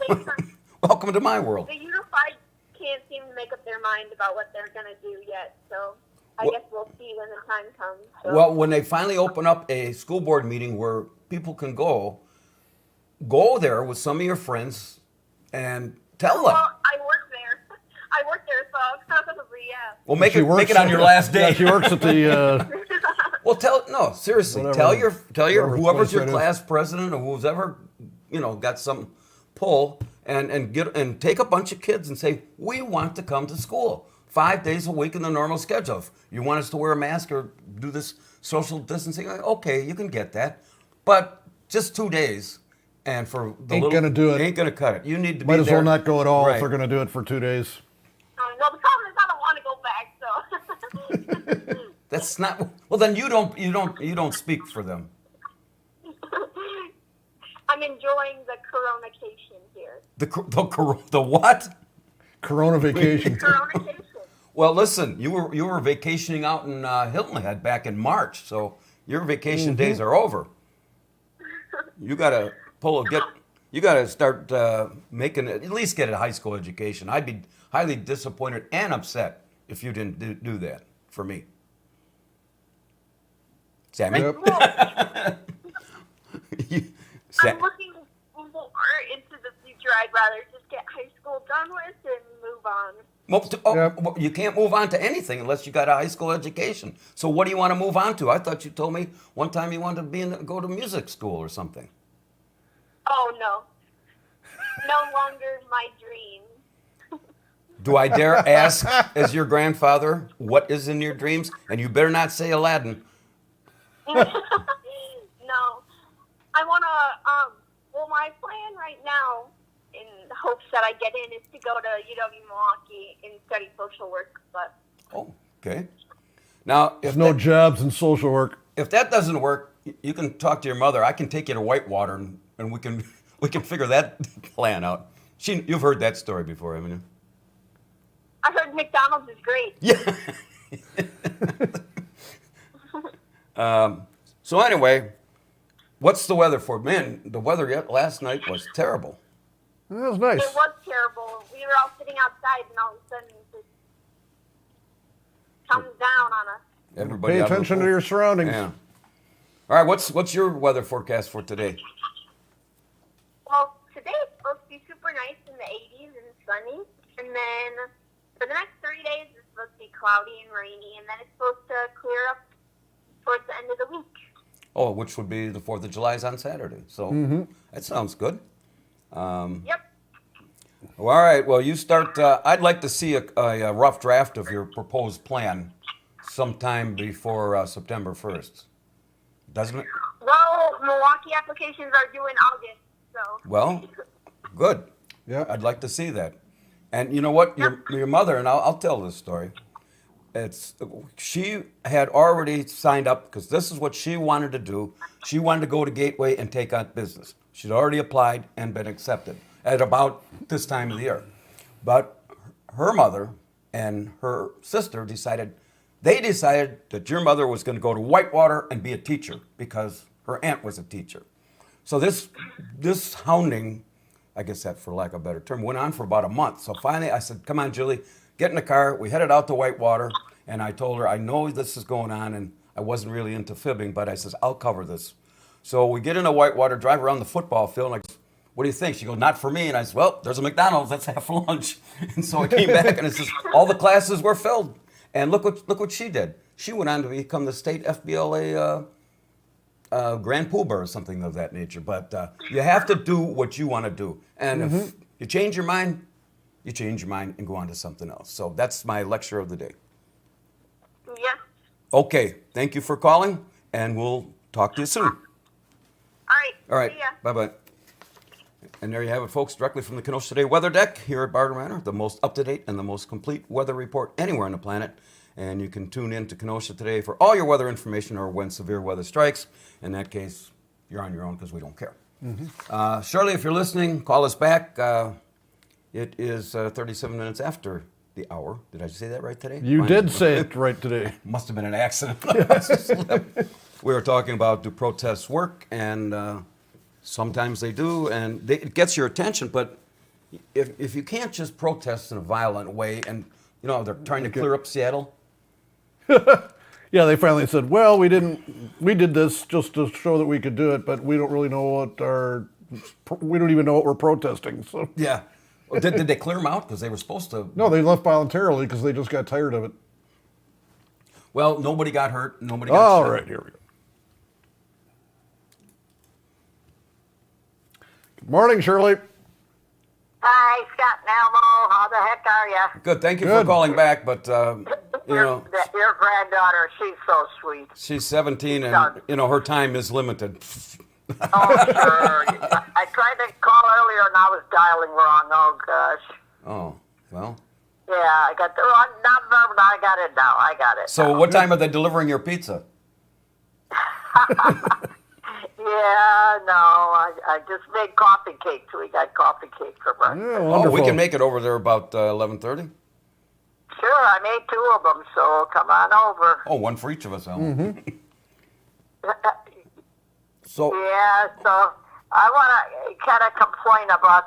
Speaker 2: Welcome to my world.
Speaker 4: the Unified can't seem to make up their mind about what they're going to do yet, so I
Speaker 2: Well-
Speaker 4: guess we'll see when the time comes. So.
Speaker 2: Well, when they finally open up a school board meeting where people can go there with some of your friends and tell them.
Speaker 4: Well, I work there. So probably, yeah.
Speaker 2: Well, make
Speaker 1: She
Speaker 2: it
Speaker 1: works
Speaker 2: on your last
Speaker 1: Yeah,
Speaker 2: day.
Speaker 1: she works at the.
Speaker 2: Well, seriously,
Speaker 1: Whatever-
Speaker 2: tell your
Speaker 1: whatever
Speaker 2: whoever's
Speaker 1: place
Speaker 2: your
Speaker 1: that is.
Speaker 2: class president or who's ever, got some pull and take a bunch of kids and say, we want to come to school 5 days a week in the normal schedule. If you want us to wear a mask or do this social distancing, okay, you can get that, but just 2 days. And for the
Speaker 1: Ain't gonna do it.
Speaker 2: Ain't gonna cut it. You need to
Speaker 1: Might
Speaker 2: be
Speaker 1: as
Speaker 2: there.
Speaker 1: well not go at all
Speaker 2: Right.
Speaker 1: if they're going to do it for 2 days.
Speaker 4: Well, the problem is I don't want to go back, so.
Speaker 2: That's not. Well, then you don't speak for them.
Speaker 4: I'm enjoying the coronacation here.
Speaker 2: The what?
Speaker 1: Corona vacation.
Speaker 4: Coronacation.
Speaker 2: Well, listen, you were vacationing out in Hilton Head back in March, so your vacation days are over. You gotta You gotta start making at least get a high school education. I'd be highly disappointed and upset if you didn't do that for me. Sammy.
Speaker 1: Yep.
Speaker 4: I'm looking more into the future. I'd rather just get high school done with and move on.
Speaker 2: Well, you can't move on to anything unless you got a high school education. So what do you want to move on to? I thought you told me one time you wanted to go to music school or something.
Speaker 4: Oh, no. No longer my dream.
Speaker 2: Do I dare ask, as your grandfather, what is in your dreams? And you better not say Aladdin.
Speaker 4: No. I want to, my plan right now, in hopes that I get in, is to go to UW-Milwaukee and study social work. But
Speaker 2: Oh, okay. Now,
Speaker 1: There's no jobs in social work.
Speaker 2: if that doesn't work, you can talk to your mother. I can take you to Whitewater, and we can figure that plan out. You've heard that story before, haven't you?
Speaker 4: I heard McDonald's is great.
Speaker 2: Yeah. So anyway, what's the weather for? Man, the weather last night was terrible.
Speaker 1: That was nice.
Speaker 4: It was terrible. We were all sitting outside, and all of a sudden, it just comes down on us.
Speaker 2: Everybody
Speaker 1: Pay
Speaker 2: out of the
Speaker 1: attention to
Speaker 2: pool.
Speaker 1: your surroundings.
Speaker 2: Yeah. All right, what's your weather forecast for today?
Speaker 4: Well, today it's supposed to be super nice in the 80s and sunny. And then for the next 3 days, it's supposed to be cloudy and rainy. And then it's supposed to clear up towards the end of the week.
Speaker 2: Oh, which would be the 4th of July is on Saturday. So that sounds good.
Speaker 4: Yep.
Speaker 2: Well, all right, well, you start. I'd like to see a rough draft of your proposed plan sometime before September 1st. Doesn't it?
Speaker 4: Well, Milwaukee applications are due in August, so.
Speaker 2: Well, good.
Speaker 1: Yeah.
Speaker 2: I'd like to see that. And you know what? Your mother, and I'll tell this story. She had already signed up because this is what she wanted to do. She wanted to go to Gateway and take on business. She'd already applied and been accepted at about this time of the year. But her mother and her sister decided that your mother was going to go to Whitewater and be a teacher because her aunt was a teacher. So this hounding, I guess that for lack of a better term, went on for about a month. So finally I said, come on, Julie, get in the car. We headed out to Whitewater, and I told her, I know this is going on, and I wasn't really into fibbing, but I says, I'll cover this. So we get into Whitewater, drive around the football field, and I go, what do you think? She goes, not for me. And I said, well, there's a McDonald's. Let's have lunch. And so I came back, and it says all the classes were filled. And look what she did. She went on to become the state FBLA Grand Poobah or something of that nature. But you have to do what you want to do. And if you change your mind and go on to something else. So that's my lecture of the day.
Speaker 4: Yes.
Speaker 2: Okay, thank you for calling, and we'll talk to you soon.
Speaker 4: All right.
Speaker 2: All right,
Speaker 4: See ya.
Speaker 2: bye-bye. And there you have it, folks, directly from the Kenosha Today Weather Deck here at Barter Manor, the most up-to-date and the most complete weather report anywhere on the planet. And you can tune in to Kenosha Today for all your weather information or when severe weather strikes. In that case, you're on your own because we don't care. Shirley, if you're listening, call us back. It is 37 minutes after the hour. Did I say that right today?
Speaker 1: You
Speaker 2: Fine.
Speaker 1: did say it right today.
Speaker 2: Must have been an accident. We were talking about do protests work, and sometimes they do, and it gets your attention. But if you can't just protest in a violent way, and they're trying to clear up Seattle.
Speaker 1: Yeah, they finally said, well, we did this just to show that we could do it, but we don't really know we don't even know what we're protesting. So
Speaker 2: Yeah. Did they clear them out? Because they were supposed to.
Speaker 1: no, they left voluntarily because they just got tired of it.
Speaker 2: Well, nobody got hurt. Nobody got
Speaker 1: All
Speaker 2: shot.
Speaker 1: right, here we go. Good morning, Shirley.
Speaker 5: Hi, Scott and Elmo. How the heck are you?
Speaker 2: Good. Thank you for
Speaker 1: Good.
Speaker 2: calling back. But,
Speaker 5: Your granddaughter, she's so sweet.
Speaker 2: she's 17 and, her time is limited.
Speaker 5: Oh, sure. I tried to call earlier and I was dialing wrong. Oh, gosh.
Speaker 2: Oh, well.
Speaker 5: Yeah, I got the wrong number, but I got it now. I got it.
Speaker 2: So
Speaker 5: now.
Speaker 2: what time are they delivering your pizza?
Speaker 5: Yeah, no, I just made coffee cakes. We got coffee cake for breakfast.
Speaker 1: Yeah,
Speaker 2: Oh,
Speaker 1: wonderful.
Speaker 2: we can make it over there about 11:30.
Speaker 5: Sure, I made 2 of them, so come on over.
Speaker 2: Oh, one for each of us, Alan. So,
Speaker 5: Yeah, so I want to kind of complain about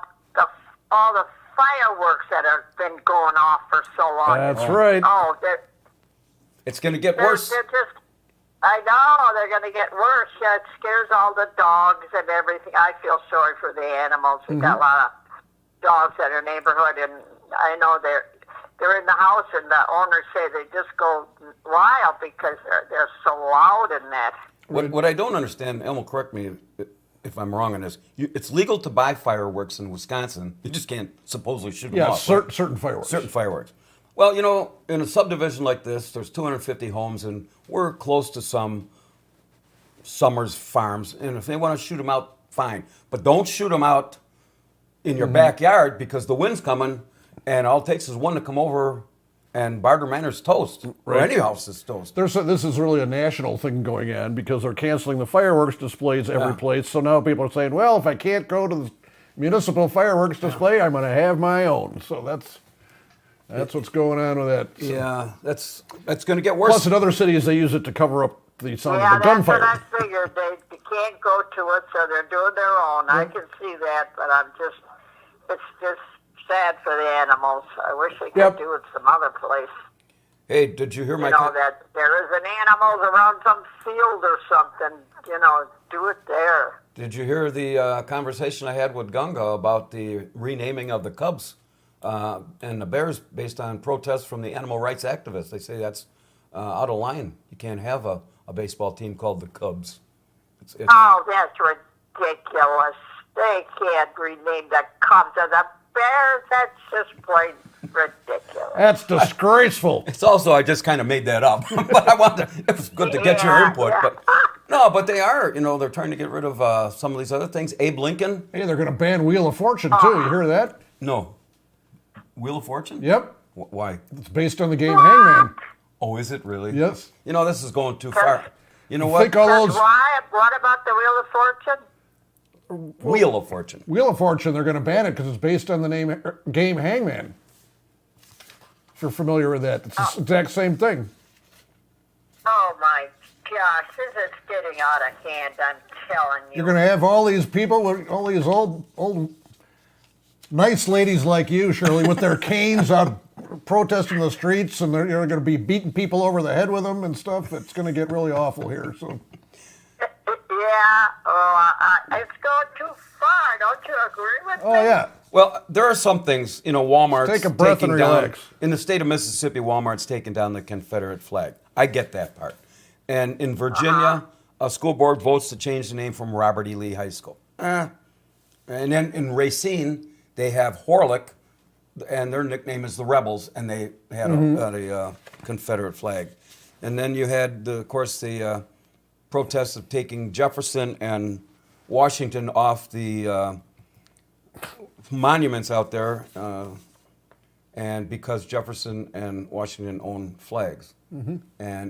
Speaker 5: all the fireworks that have been going off for so long.
Speaker 1: That's right.
Speaker 5: Oh,
Speaker 2: it's going to get worse.
Speaker 5: they're just, I know, they're going to get worse. Yeah, it scares all the dogs and everything. I feel sorry for the animals. We got a lot of dogs in our neighborhood, and I know they're in the house, and the owners say they just go wild because they're so loud in that.
Speaker 2: What I don't understand, Elmo, correct me if I'm wrong on this. It's legal to buy fireworks in Wisconsin. You just can't supposedly shoot them
Speaker 1: Yeah,
Speaker 2: off. right?
Speaker 1: certain fireworks.
Speaker 2: Certain fireworks. Well, in a subdivision like this, there's 250 homes, and we're close to some Summers farms. And if they want to shoot them out, fine. But don't shoot them out in your backyard because the wind's coming, and all it takes is one to come over, and Barter Manor's toast. Or
Speaker 1: Right.
Speaker 2: any house is toast.
Speaker 1: This is really a national thing going on because they're canceling the fireworks displays every place. So now people are saying, well, if I can't go to the municipal fireworks display, I'm going to have my own. So that's what's going on with that. So.
Speaker 2: Yeah, that's going to get worse.
Speaker 1: Plus, in other cities, they use it to cover up the sound
Speaker 5: Yeah,
Speaker 1: of the
Speaker 5: that's what
Speaker 1: gunfire.
Speaker 5: I figured. They can't go to it, so they're doing their own. I can see that, but I'm just... it's just sad for the animals. I wish they could
Speaker 1: Yep.
Speaker 5: do it some other place.
Speaker 2: Hey, did you hear my?
Speaker 5: You know, that there isn't animals around some field or something. You know, do it there.
Speaker 2: Did you hear the conversation I had with Gunga about the renaming of the Cubs and the Bears based on protests from the animal rights activists? They say that's out of line. You can't have a baseball team called the Cubs. It's,
Speaker 5: Oh, that's ridiculous. They can't rename the Cubs to the Bears. That's just plain ridiculous.
Speaker 1: That's disgraceful.
Speaker 2: It's also, I just kind of made that up, but I wanted, it was good to get your input.
Speaker 5: Yeah.
Speaker 2: But no, but they are, they're trying to get rid of some of these other things. Abe Lincoln,
Speaker 1: Hey, they're going to ban Wheel of Fortune, too. You hear that?
Speaker 2: no. Wheel of Fortune?
Speaker 1: Yep.
Speaker 2: Why?
Speaker 1: It's based on the game Hangman.
Speaker 2: Oh, is it really?
Speaker 1: Yes.
Speaker 2: This is going too far. You know
Speaker 1: Think
Speaker 2: what?
Speaker 1: all
Speaker 5: That's
Speaker 1: those
Speaker 5: why. What about the Wheel of Fortune?
Speaker 2: Wheel of Fortune.
Speaker 1: Wheel of Fortune, they're going to ban it because it's based on the game Hangman. If you're familiar with that, it's the exact same thing.
Speaker 5: Oh my gosh, this is getting out of hand. I'm telling you.
Speaker 1: You're going to have all these people, all these old nice ladies like you, Shirley, with their canes out protesting the streets, and they're going to be beating people over the head with them and stuff. It's going to get really awful here. So.
Speaker 5: Yeah, it's going too far. Don't you agree with me?
Speaker 1: Oh yeah.
Speaker 2: Well, there are some things, Walmart's
Speaker 1: Take a breath
Speaker 2: taking
Speaker 1: and
Speaker 2: down,
Speaker 1: relax.
Speaker 2: in the state of Mississippi, Walmart's taking down the Confederate flag. I get that part. And in Virginia, a school board votes to change the name from Robert E. Lee High School. And then in Racine, they have Horlick, and their nickname is the Rebels, and they had a Confederate flag. And then you had, of course, the protests of taking Jefferson and Washington off the monuments out there, and because Jefferson and Washington own flags, and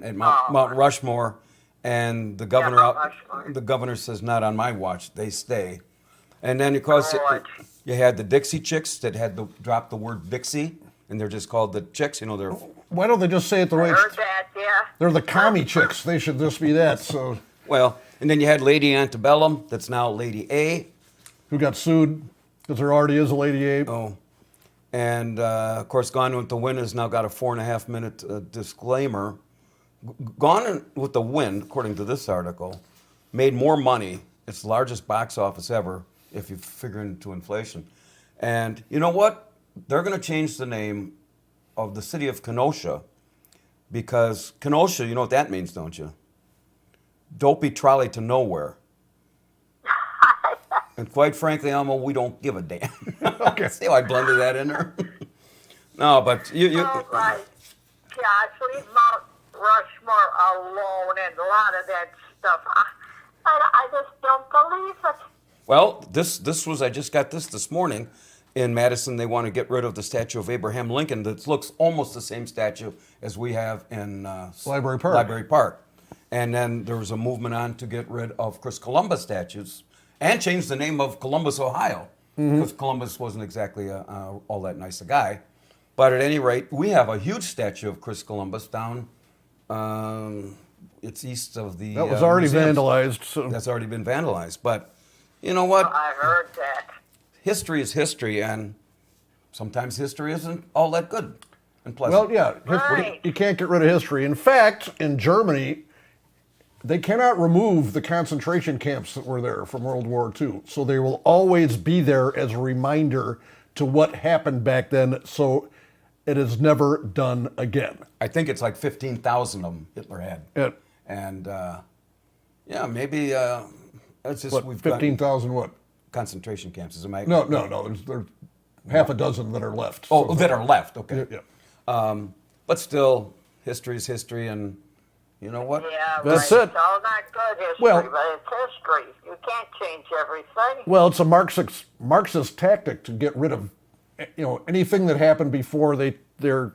Speaker 2: at Mount Rushmore, and the governor
Speaker 5: Mount Rushmore.
Speaker 2: the governor says not on my watch, they stay, and then of course
Speaker 5: Lord.
Speaker 2: you had the Dixie Chicks that had to drop the word Dixie, and they're just called the Chicks. They're
Speaker 1: Why don't they just say it the way
Speaker 5: Heard
Speaker 1: it's...
Speaker 5: that, yeah.
Speaker 1: They're the commie chicks. They should just be that. So
Speaker 2: well, and then you had Lady Antebellum, that's now Lady A.
Speaker 1: who got sued because there already is a Lady Abe.
Speaker 2: Oh, and of course, Gone with the Wind has now got a 4.5-minute disclaimer. Gone with the Wind, according to this article, made more money. It's the largest box office ever, if you figure into inflation. And you know what? They're going to change the name of the city of Kenosha, because Kenosha, you know what that means, don't you? Dopey trolley to nowhere. And quite frankly, Elmo, we don't give a damn.
Speaker 1: Okay.
Speaker 2: See how I blended that in there? No, but you
Speaker 5: Oh my gosh, leave Mount Rushmore alone and a lot of that stuff. I just don't believe it.
Speaker 2: well, this was, I just got this morning. In Madison, they want to get rid of the statue of Abraham Lincoln that looks almost the same statue as we have in
Speaker 1: Library Park.
Speaker 2: Library Park. And then there was a movement on to get rid of Chris Columbus statues and change the name of Columbus, Ohio, because Columbus wasn't exactly all that nice a guy. But at any rate, we have a huge statue of Chris Columbus down. It's east of the.
Speaker 1: That was already
Speaker 2: museums.
Speaker 1: vandalized. So.
Speaker 2: That's already been vandalized. But you know what?
Speaker 5: I heard that.
Speaker 2: History is history, and sometimes history isn't all that good and pleasant.
Speaker 1: Well, yeah,
Speaker 5: Right.
Speaker 1: you can't get rid of history. In fact, in Germany, they cannot remove the concentration camps that were there from World War II. So they will always be there as a reminder to what happened back then, so it is never done again.
Speaker 2: I think it's like 15,000 of them Hitler had.
Speaker 1: It,
Speaker 2: And yeah, maybe it's just
Speaker 1: what,
Speaker 2: we've got
Speaker 1: 15,000 what?
Speaker 2: concentration camps. Is it my
Speaker 1: No. There's half a dozen that are left.
Speaker 2: Oh,
Speaker 1: So-
Speaker 2: that are left. Okay.
Speaker 1: Yeah.
Speaker 2: But still, history is history, and you know what?
Speaker 5: Yeah,
Speaker 1: That's
Speaker 5: right.
Speaker 1: it.
Speaker 5: It's all not good history,
Speaker 1: Well-
Speaker 5: but it's history. You can't change everything.
Speaker 1: Well, it's a Marxist tactic to get rid of, anything that happened before they're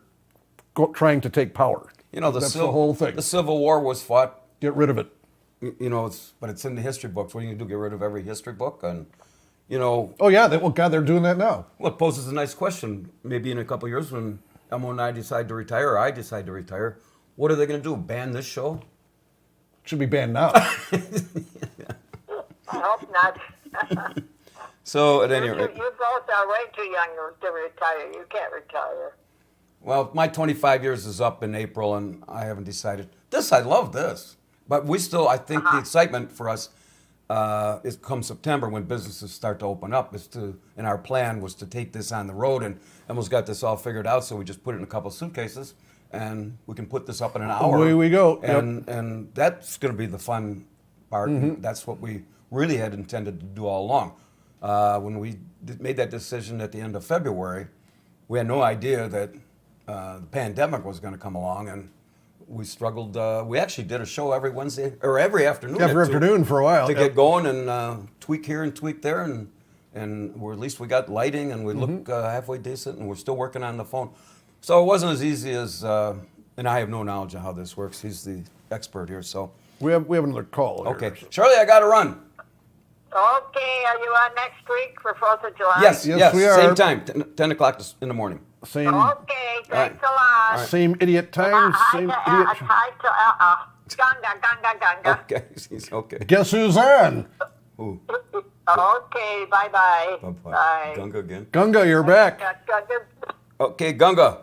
Speaker 1: trying to take power. That's the whole thing.
Speaker 2: The Civil War was fought.
Speaker 1: Get rid of it.
Speaker 2: But it's in the history books. What are you gonna do? Get rid of every history book? And
Speaker 1: Oh yeah, they're doing that now.
Speaker 2: well, it poses a nice question. Maybe in a couple of years, when Elmo and I decide to retire, or I decide to retire, what are they going to do? Ban this show?
Speaker 1: Should be banned now.
Speaker 5: I hope not.
Speaker 2: So at any
Speaker 5: You
Speaker 2: rate,
Speaker 5: both are way too young to retire. You can't retire.
Speaker 2: well, my 25 years is up in April, and I haven't decided. I love this. But we still, I think the excitement for us is come September when businesses start to open up, and our plan was to take this on the road, and almost got this all figured out, so we just put it in a couple of suitcases, and we can put this up in an hour.
Speaker 1: Away we go.
Speaker 2: And that's going to be the fun part. And that's what we really had intended to do all along. When we made that decision at the end of February, we had no idea that the pandemic was going to come along, and we struggled. We actually did a show every Wednesday or every afternoon.
Speaker 1: Every afternoon for a while.
Speaker 2: to get going and tweak here and tweak there, and we're, at least we got lighting, and we look halfway decent, and we're still working on the phone. So it wasn't as easy as, and I have no knowledge of how this works. He's the expert here, so.
Speaker 1: We have another call. Here,
Speaker 2: Okay.
Speaker 1: so.
Speaker 2: Shirley, I got to run.
Speaker 5: Okay, are you on next week for 4th of July?
Speaker 2: Yes,
Speaker 1: Yes, we are.
Speaker 2: Same time, 10 o'clock in the morning.
Speaker 1: Same
Speaker 5: Okay, thanks a lot.
Speaker 1: same idiot time, same idiot.
Speaker 5: Hi to Gunga.
Speaker 2: Okay, he's okay.
Speaker 1: Guess who's on?
Speaker 2: Ooh,
Speaker 5: Okay, bye-bye.
Speaker 2: bye-bye.
Speaker 5: Bye.
Speaker 2: Gunga again.
Speaker 1: Gunga, you're back.
Speaker 5: Gunga.
Speaker 2: Okay, Gunga.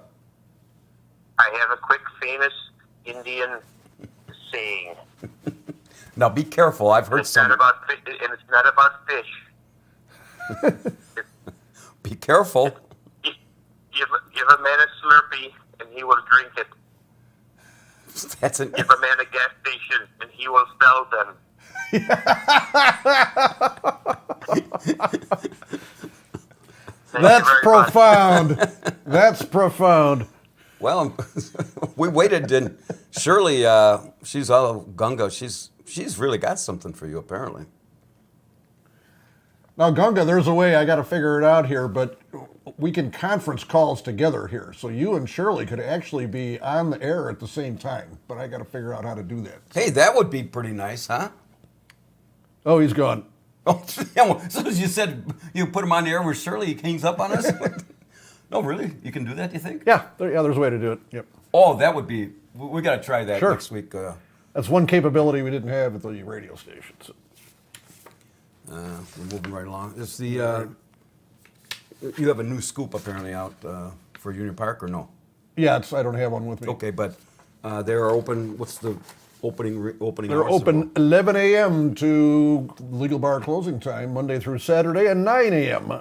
Speaker 6: I have a quick famous Indian saying.
Speaker 2: Now be careful. I've heard
Speaker 6: It's not
Speaker 2: some.
Speaker 6: about and it's not about fish.
Speaker 2: Be careful.
Speaker 6: Give a man a Slurpee and he will drink it.
Speaker 2: That's an.
Speaker 6: Give a man a gas station and he will sell them. Thank
Speaker 1: That's
Speaker 6: you very much.
Speaker 1: profound. That's profound.
Speaker 2: Well, we waited, and Shirley, she's all Gunga. She's really got something for you, apparently.
Speaker 1: Now, Gunga, there's a way I got to figure it out here, but we can conference calls together here. So you and Shirley could actually be on the air at the same time, but I got to figure out how to do that.
Speaker 2: Hey, that would be pretty nice, huh?
Speaker 1: Oh, he's gone.
Speaker 2: Oh, yeah, well, as soon as you said you put him on the air where Shirley hangs up on us. No, really? You can do that, you think?
Speaker 1: Yeah, there's a way to do it. Yep.
Speaker 2: Oh, that would be. We got to try that
Speaker 1: Sure.
Speaker 2: next week.
Speaker 1: That's one capability we didn't have at the radio stations.
Speaker 2: We're moving right along. It's the. You have a new scoop apparently out for Union Park, or no?
Speaker 1: Yeah, I don't have one with me.
Speaker 2: Okay, but they're open. What's the opening?
Speaker 1: They're
Speaker 2: hours?
Speaker 1: open 11 a.m. to legal bar closing time, Monday through Saturday, and 9 a.m.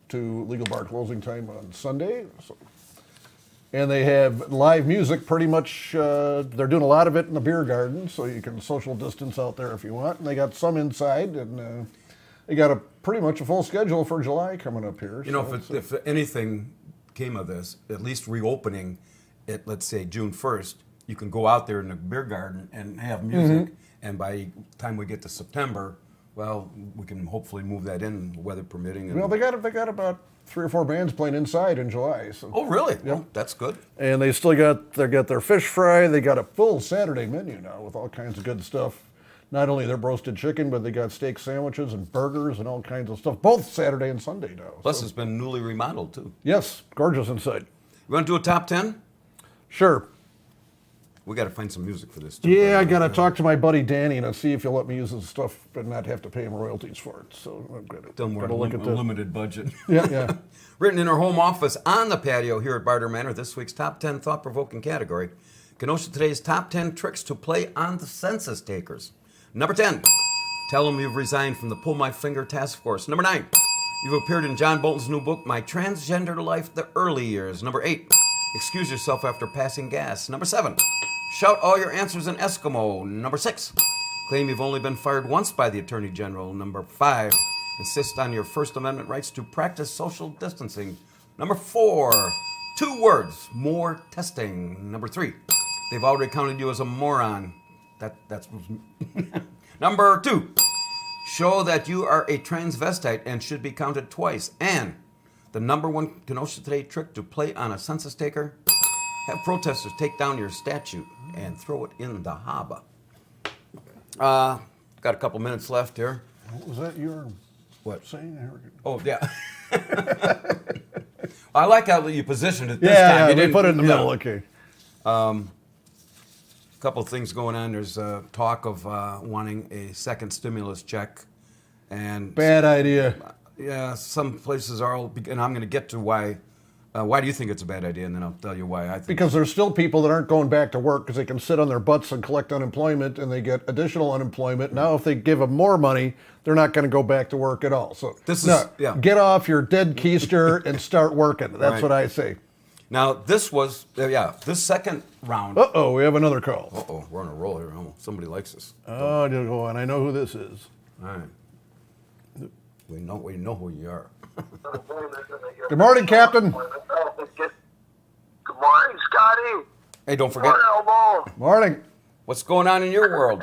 Speaker 1: to legal bar closing time on Sunday. So, and they have live music pretty much. They're doing a lot of it in the beer garden, so you can social distance out there if you want. And they got some inside, and they got pretty much a full schedule for July coming up here.
Speaker 2: You know,
Speaker 1: so
Speaker 2: if anything came of this, at least reopening it, let's say June 1st, you can go out there in the beer garden and have music. And by the time we get to September, well, we can hopefully move that in, weather permitting. And,
Speaker 1: well, they got about 3 or 4 bands playing inside in July. So.
Speaker 2: oh, really? Well, that's good.
Speaker 1: And they still got their fish fry. They got a full Saturday menu now with all kinds of good stuff. Not only their roasted chicken, but they got steak sandwiches and burgers and all kinds of stuff, both Saturday and Sunday now.
Speaker 2: Plus,
Speaker 1: So,
Speaker 2: it's been newly remodeled, too.
Speaker 1: yes, gorgeous inside.
Speaker 2: You want to do a top 10?
Speaker 1: Sure.
Speaker 2: We got to find some music for this, too.
Speaker 1: Yeah, I got to talk to my buddy Danny and see if he'll let me use his stuff but not have to pay him royalties for it. So I've got
Speaker 2: Done
Speaker 1: to look at
Speaker 2: a
Speaker 1: this.
Speaker 2: limited budget.
Speaker 1: Yeah.
Speaker 2: Written in our home office on the patio here at Barter Manor, this week's top 10 thought-provoking category. Kenosha Today's top 10 tricks to play on the census takers. Number 10, tell them you've resigned from the Pull My Finger Task Force. Number 9, you've appeared in John Bolton's new book, My Transgender Life, The Early Years. Number 8, excuse yourself after passing gas. Number 7, shout all your answers in Eskimo. Number 6, claim you've only been fired once by the Attorney General. Number 5, insist on your First Amendment rights to practice social distancing. Number 4, 2 words, more testing. Number 3, they've already counted you as a moron. That's Number 2, show that you are a transvestite and should be counted twice. And the number 1 Kenosha Today trick to play on a census taker, have protesters take down your statue and throw it in the harbor. Got a couple minutes left here.
Speaker 1: Was that your
Speaker 2: What?
Speaker 1: saying?
Speaker 2: Oh, yeah. I like how you positioned it this time.
Speaker 1: Yeah,
Speaker 2: You
Speaker 1: they
Speaker 2: didn't-
Speaker 1: put it in the
Speaker 2: yeah.
Speaker 1: middle. Okay.
Speaker 2: Couple of things going on. There's talk of wanting a second stimulus check, and
Speaker 1: Bad idea.
Speaker 2: Yeah, some places are, and I'm going to get to why. Why do you think it's a bad idea? And then I'll tell you why I think.
Speaker 1: Because there's still people that aren't going back to work because they can sit on their butts and collect unemployment, and they get additional unemployment. Now, if they give them more money, they're not going to go back to work at all. So get off your dead keister and start working. That's what I say.
Speaker 2: Now, this was, this second round.
Speaker 1: Uh-oh, we have another call.
Speaker 2: Uh-oh, we're on a roll here. Somebody likes us.
Speaker 1: Oh, and I know who this is.
Speaker 2: All right. We know who you are.
Speaker 1: Good morning, Captain.
Speaker 6: Good morning, Scottie.
Speaker 2: Hey, don't forget.
Speaker 6: Elmo.
Speaker 1: Morning.
Speaker 2: What's going on in your world?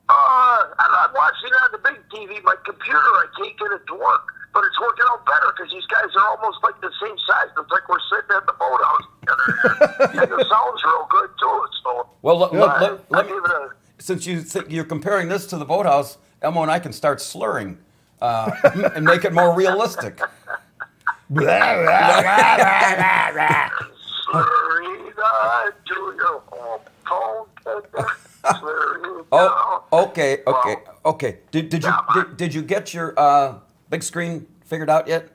Speaker 6: I'm watching it on the big TV. My computer, I can't get it to work. But it's working out better because these guys are almost like the same size. It's like we're sitting at the boathouse together. And the sound's real good, too. So,
Speaker 2: well,
Speaker 6: let me give it a...
Speaker 2: Since you're comparing this to the boathouse, Elmo and I can start slurring and make it more realistic. Oh, okay. Did you get your big screen figured out yet?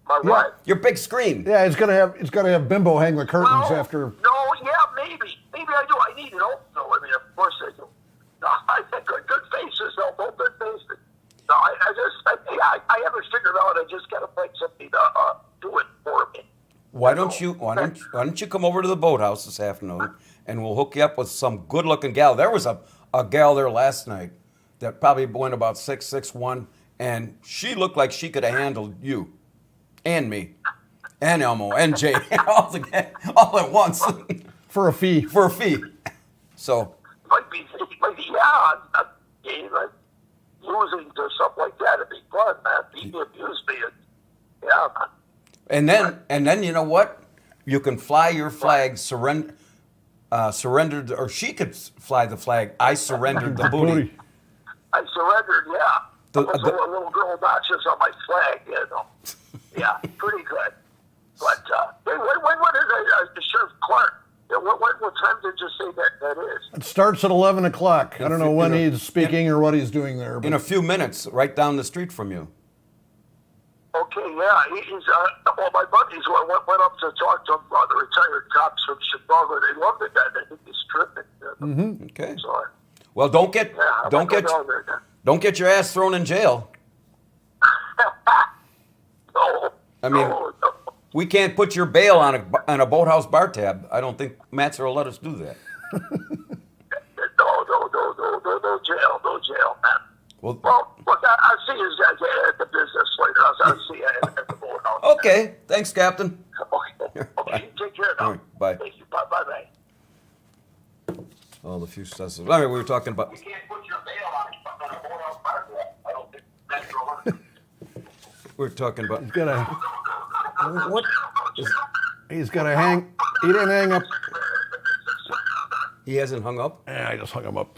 Speaker 6: My what?
Speaker 2: Your big screen.
Speaker 1: Yeah, it's gonna have Bimbo hang the curtains after.
Speaker 6: No, maybe I do. I need it also. I mean, of course I do. No, I think good faces, though. Both good faces. No, I haven't figured out. I just gotta find something to do it for me.
Speaker 2: Why don't you come over to the boathouse this afternoon, and we'll hook you up with some good-looking gal. There was a gal there last night that probably went about 6'1", and she looked like she could have handled you, and me, and Elmo, and Jay, all at once.
Speaker 1: For a fee.
Speaker 2: So.
Speaker 6: Might be I'm losing to something like that. It'd be fun, man. People abuse me. Yeah, man.
Speaker 2: And then you know what? You can fly your flag surrendered, or she could fly the flag. I surrendered the booty.
Speaker 6: I surrendered, yeah. I was a little girl notches on my flag, you know. Yeah, pretty good. But hey, when is Sheriff Clark? What time did you say that is?
Speaker 1: It starts at 11 o'clock. I don't know when he's speaking or what he's doing there. But
Speaker 2: in a few minutes, right down the street from you.
Speaker 6: Okay, yeah. He's my buddies went up to talk to the retired cops from Chicago. They loved it. I think he's terrific.
Speaker 2: Mm-hmm. Okay.
Speaker 6: So,
Speaker 2: well, don't get your ass thrown in jail.
Speaker 6: No.
Speaker 2: I mean, we can't put your bail on a boathouse bar tab. I don't think Matzer will let us do that.
Speaker 6: No jail, man.
Speaker 2: Well,
Speaker 6: look, I'll see you guys at the business later. I'll see you at the boathouse.
Speaker 2: Okay, thanks, Captain.
Speaker 6: Okay, take care now.
Speaker 2: All right, bye.
Speaker 6: Thank you. Bye.
Speaker 2: Oh, the few stuff. All right, we were talking about.
Speaker 6: You can't put your bail on a boathouse bar tab. I don't think that's going to
Speaker 2: We were talking about.
Speaker 1: he's got a what? He's got a hang. He didn't hang up.
Speaker 2: He hasn't hung up.
Speaker 1: Yeah, I just hung him up.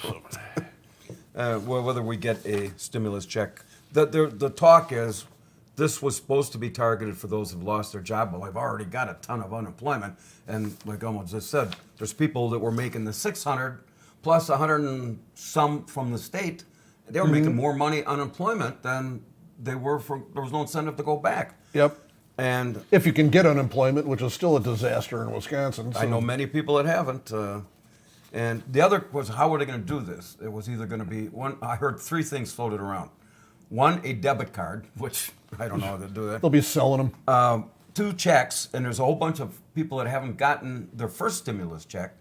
Speaker 2: Whether we get a stimulus check. The talk is this was supposed to be targeted for those who've lost their job, but we've already got a ton of unemployment. And like Elmo just said, there's people that were making the 600 plus 100 and some from the state. They were making more money unemployment than they were there was no incentive to go back.
Speaker 1: Yep.
Speaker 2: And
Speaker 1: if you can get unemployment, which is still a disaster in Wisconsin. So.
Speaker 2: I know many people that haven't. And the other was, how are they going to do this? It was either going to be one. I heard three things floated around. One, a debit card, which I don't know how to do that.
Speaker 1: They'll be selling them.
Speaker 2: 2 checks, and there's a whole bunch of people that haven't gotten their first stimulus check.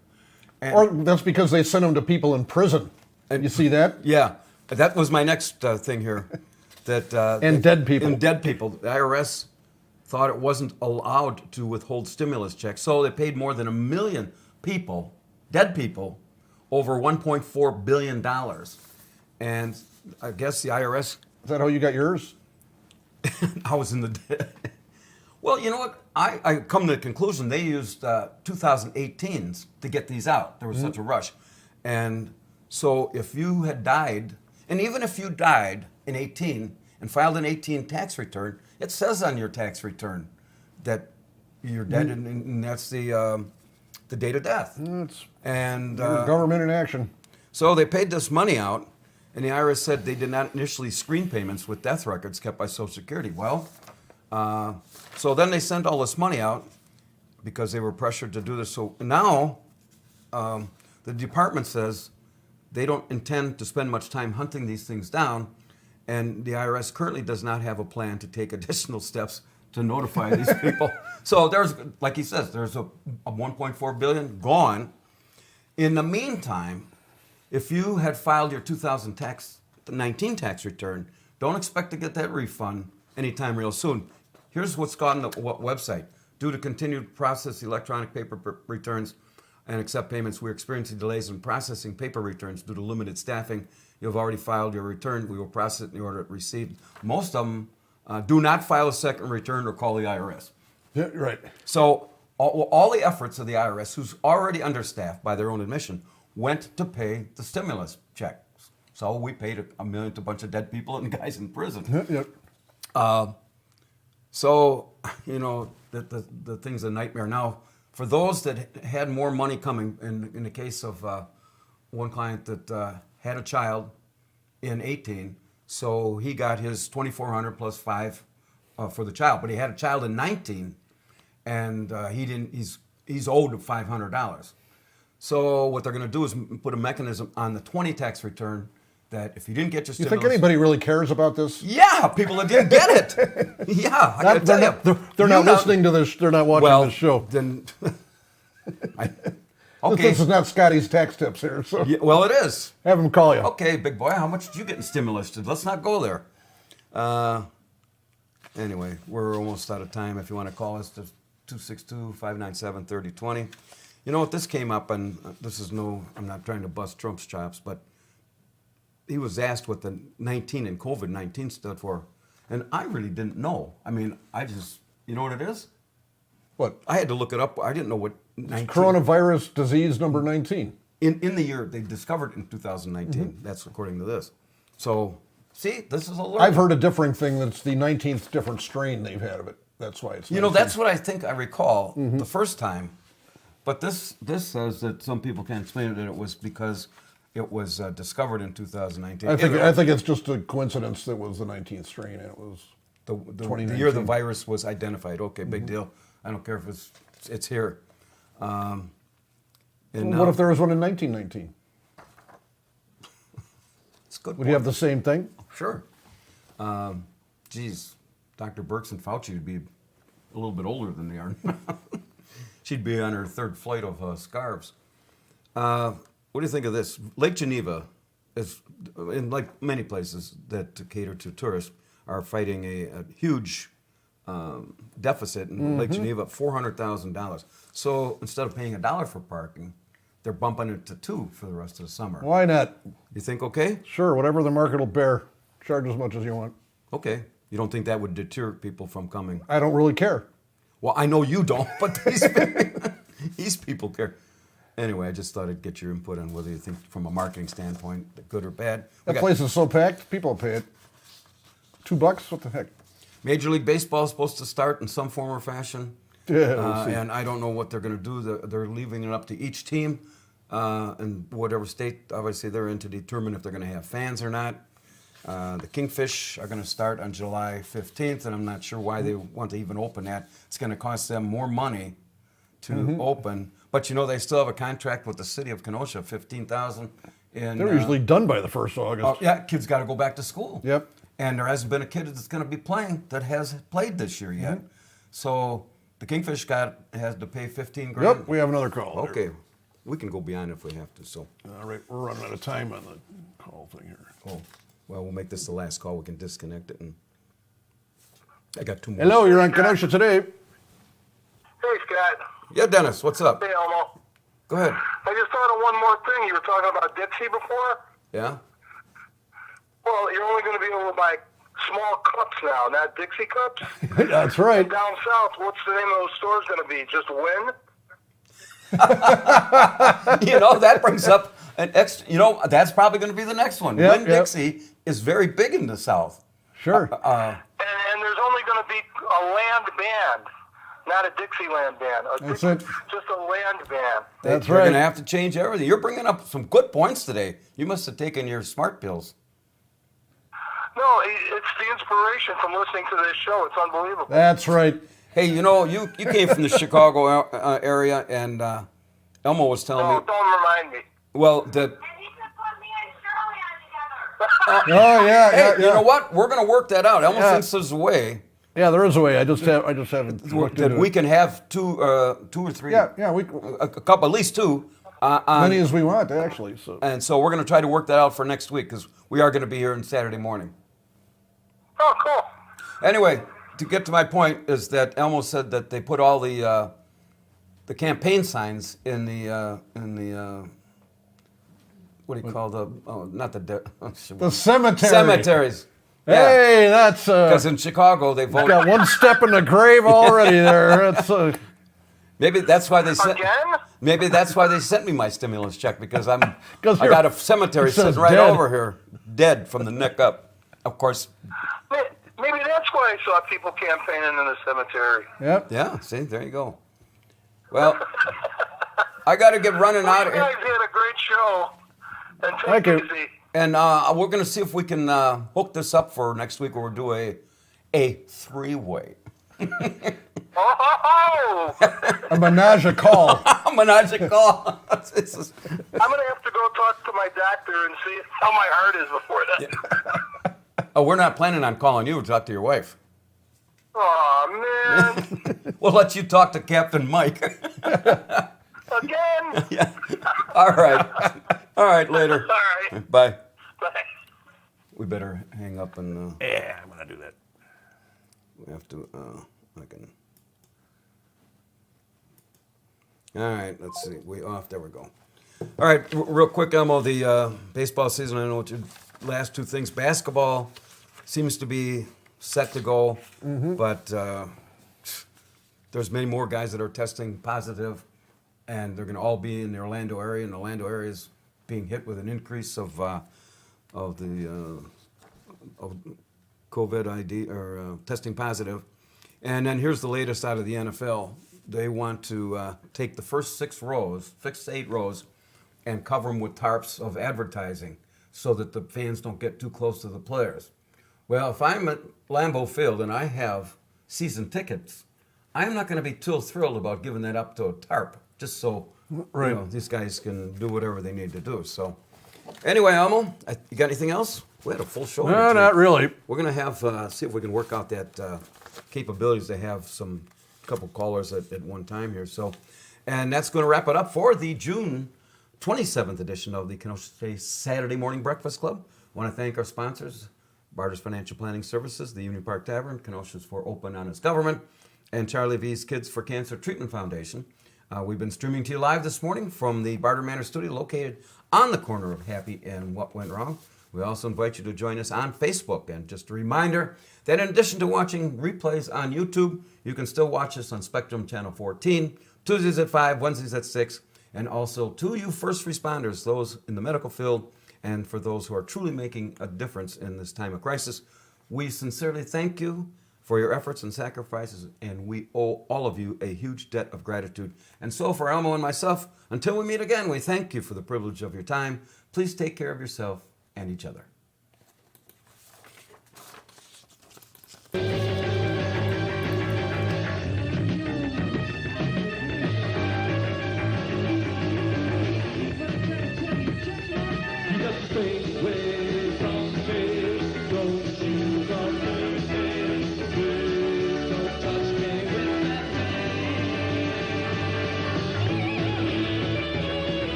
Speaker 2: And,
Speaker 1: or that's because they sent them to people in prison. And you see that?
Speaker 2: Yeah, that was my next thing here.
Speaker 1: And dead people.
Speaker 2: And dead people. The IRS thought it wasn't allowed to withhold stimulus checks, so they paid more than 1 million people, dead people, over $1.4 billion. And I guess the IRS...
Speaker 1: Is that how you got yours?
Speaker 2: I was in the... Well, you know what? I come to the conclusion they used 2018s to get these out. There was such a rush. And so if you had died, and even if you died in 18 and filed an 18 tax return, it says on your tax return that you're dead, and that's the date of death.
Speaker 1: It's
Speaker 2: and
Speaker 1: government in action.
Speaker 2: So they paid this money out, And the IRS said they did not initially screen payments with death records kept by Social Security. Well, so then they sent all this money out because they were pressured to do this. So now the department says they don't intend to spend much time hunting these things down, and the IRS currently does not have a plan to take additional steps to notify these people. So there's, like he says, there's a 1.4 billion gone. In the meantime, if you had filed your 2019 tax return, don't expect to get that refund anytime real soon. Here's what's gone on the website. Due to continued process electronic paper returns and accept payments, we're experiencing delays in processing paper returns due to limited staffing. You have already filed your return. We will process it in the order received. Most of them do not file a second return or call the IRS.
Speaker 1: Yeah, right.
Speaker 2: So all the efforts of the IRS, who's already understaffed by their own admission, went to pay the stimulus checks. So we paid $1 million to a bunch of dead people and guys in prison.
Speaker 1: Yep.
Speaker 2: So, you know, the thing's a nightmare. Now, for those that had more money coming, in the case of one client that had a child in 18, so he got his $2,400 plus $500 for the child, but he had a child in 19, and he's owed $500. So what they're going to do is put a mechanism on the 20 tax return that if you didn't get your
Speaker 1: You
Speaker 2: stimulus...
Speaker 1: think anybody really cares about this?
Speaker 2: Yeah, people that didn't get it. Yeah, I got to tell you.
Speaker 1: They're not listening to this. They're not watching this show.
Speaker 2: Then, okay.
Speaker 1: This is not Scotty's tax tips here. So
Speaker 2: Yeah, well, it is.
Speaker 1: have him call you.
Speaker 2: Okay, big boy, how much did you get in stimulus? Let's not go there. Anyway, we're almost out of time. If you want to call us to 262-597-3020. You know what, this came up, and this is I'm not trying to bust Trump's chops, but he was asked what the 19 in COVID-19 stood for, and I really didn't know. I mean, you know what it is?
Speaker 1: What?
Speaker 2: I had to look it up. I didn't know what 19...
Speaker 1: Coronavirus disease number 19.
Speaker 2: In the year they discovered in 2019. That's according to this. So, see, this is a learning.
Speaker 1: I've heard a differing thing that's the 19th different strain they've had of it. That's why it's 19.
Speaker 2: That's what I think I recall the first time. But this says that some people can't explain it, that it was because it was discovered in 2019.
Speaker 1: I think it's just a coincidence that it was the 19th strain and it was
Speaker 2: the year the virus was identified. Okay, big deal. I don't care if it's here. And
Speaker 1: what if there was one in 1919?
Speaker 2: It's good.
Speaker 1: Would you have the same thing?
Speaker 2: Sure. Geez, Dr. Birx and Fauci would be a little bit older than they are now. She'd be on her third flight of scarves. What do you think of this? Lake Geneva is, in like many places that cater to tourists, are fighting a huge deficit in Lake Geneva, $400,000. So instead of paying $1 for parking, they're bumping it to $2 for the rest of the summer.
Speaker 1: Why not?
Speaker 2: You think okay?
Speaker 1: Sure, whatever the market will bear. Charge as much as you want.
Speaker 2: Okay. You don't think that would deter people from coming?
Speaker 1: I don't really care.
Speaker 2: Well, I know you don't, but these people care. Anyway, I just thought I'd get your input on whether you think from a marketing standpoint, good or bad.
Speaker 1: That place is so packed, people will pay it. $2? What the heck?
Speaker 2: Major League Baseball is supposed to start in some form or fashion.
Speaker 1: Yeah, we'll see.
Speaker 2: And I don't know what they're going to do. They're leaving it up to each team in whatever state, obviously, they're in to determine if they're going to have fans or not. The Kingfish are going to start on July 15th, and I'm not sure why they want to even open that. It's going to cost them more money to open. But, they still have a contract with the city of Kenosha, $15,000.
Speaker 1: They're usually done by the 1st of August.
Speaker 2: Yeah, kids got to go back to school.
Speaker 1: Yep.
Speaker 2: And there hasn't been a kid that's going to be playing that has played this year yet. So the Kingfish has to pay $15,000.
Speaker 1: Yep, we have another call.
Speaker 2: Okay. We can go beyond if we have to. So.
Speaker 1: All right, we're running out of time on the call thing here.
Speaker 2: Oh, well, we'll make this the last call. We can disconnect it. And I got 2 more.
Speaker 1: Hello, you're on Kenosha today.
Speaker 6: Hey, Scott.
Speaker 2: Yeah, Dennis, what's up?
Speaker 6: Hey, Elmo.
Speaker 2: Go ahead.
Speaker 6: I just thought of one more thing. You were talking about Dixie before.
Speaker 2: Yeah?
Speaker 6: Well, you're only going to be able to buy small cups now, not Dixie cups.
Speaker 1: That's right.
Speaker 6: And down south, what's the name of those stores going to be? Just Win?
Speaker 2: That brings up an extra, that's probably going to be the next one.
Speaker 1: Yep,
Speaker 2: Win Dixie is very big in the South.
Speaker 1: Sure.
Speaker 6: And there's only going to be a land band, not a Dixieland band.
Speaker 1: That's it.
Speaker 6: Just a land band.
Speaker 1: That's
Speaker 2: We're
Speaker 1: right.
Speaker 2: going to have to change everything. You're bringing up some good points today. You must have taken your smart pills.
Speaker 3: No, it's the inspiration from listening to this show. It's unbelievable.
Speaker 1: That's right.
Speaker 2: Hey, you came from the Chicago area, and Elmo was telling me.
Speaker 3: Don't remind me.
Speaker 2: Well, that.
Speaker 1: Oh yeah,
Speaker 2: Hey,
Speaker 1: yeah.
Speaker 2: you know what? We're going to work that out. Elmo thinks there's a way.
Speaker 1: Yeah, there is a way. I just haven't looked
Speaker 2: That
Speaker 1: into
Speaker 2: we
Speaker 1: it.
Speaker 2: can have two or three.
Speaker 1: Yeah, we
Speaker 2: A couple, at least two.
Speaker 1: many as we want actually. So
Speaker 2: And so we're going to try to work that out for next week because we are going to be here on Saturday morning.
Speaker 3: Oh, cool.
Speaker 2: Anyway, to get to my point is that Elmo said that they put all the campaign signs in the what do you call
Speaker 1: the cemetery.
Speaker 2: cemeteries.
Speaker 1: Hey, that's
Speaker 2: Because in Chicago they vote.
Speaker 1: got one step in the grave already there. That's
Speaker 2: Maybe that's why they sent.
Speaker 3: Again?
Speaker 2: Maybe that's why they sent me my stimulus check because I
Speaker 1: 'Cause
Speaker 2: got a cemetery
Speaker 1: it says
Speaker 2: sitting right
Speaker 1: dead.
Speaker 2: over here, dead from the neck up. Of course.
Speaker 3: Maybe that's why I saw people campaigning in the cemetery.
Speaker 1: yep.
Speaker 2: Yeah. See, there you go. Well, I got to get running out of
Speaker 3: You guys
Speaker 2: here,
Speaker 3: had a great show. And
Speaker 1: Thank
Speaker 3: take
Speaker 1: you.
Speaker 3: it easy.
Speaker 2: and we're going to see if we can hook this up for next week, where we'll do a three-way.
Speaker 3: Oh!
Speaker 1: A menage a call.
Speaker 2: Menage a call.
Speaker 3: I'm going to have to go talk to my doctor and see how my heart is before that.
Speaker 2: Oh, we're not planning on calling you. Talk to your wife.
Speaker 3: Oh, man.
Speaker 2: We'll let you talk to Captain Mike.
Speaker 3: Again?
Speaker 2: Yeah. All right. All right. Later.
Speaker 3: All right.
Speaker 2: Bye.
Speaker 3: Bye.
Speaker 2: We better hang up and.
Speaker 1: Yeah, I'm gonna do that.
Speaker 2: We have to. I can. All right. Let's see. We off. There we go. All right. Real quick, Elmo. The baseball season. I know what your last two things. Basketball seems to be set to go, but there's many more guys that are testing positive, and they're going to all be in the Orlando area. And the Orlando area is being hit with an increase of COVID ID or testing positive. And then here's the latest out of the NFL. They want to take the first 8 rows, and cover them with tarps of advertising so that the fans don't get too close to the players. Well, if I'm at Lambeau Field and I have season tickets, I'm not going to be too thrilled about giving that up to a tarp, just so
Speaker 1: Right.
Speaker 2: these guys can do whatever they need to do. So, anyway, Elmo, you got anything else? We had a full show.
Speaker 1: No,
Speaker 2: here, too.
Speaker 1: not really.
Speaker 2: We're going to have see if we can work out that capabilities to have some couple callers at one time here. So, and that's going to wrap it up for the June 27th edition of the Kenosha Saturday Morning Breakfast Club. I want to thank our sponsors, Barter's Financial Planning Services, the Union Park Tavern, Kenosha's for Open Honest Government, and Charlie V's Kids for Cancer Treatment Foundation. We've been streaming to you live this morning from the Barter Manor studio located on the corner of Happy and What Went Wrong. We also invite you to join us on Facebook. And just a reminder that in addition to watching replays on YouTube, you can still watch us on Spectrum Channel 14, Tuesdays at 5, Wednesdays at 6, and also to you first responders, those in the medical field, and for those who are truly making a difference in this time of crisis. We sincerely thank you for your efforts and sacrifices, and we owe all of you a huge debt of gratitude. And so for Elmo and myself, until we meet again, we thank you for the privilege of your time. Please take care of yourself and each other.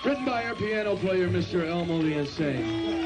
Speaker 7: Written by our piano player, Mr. Elmo the Insane.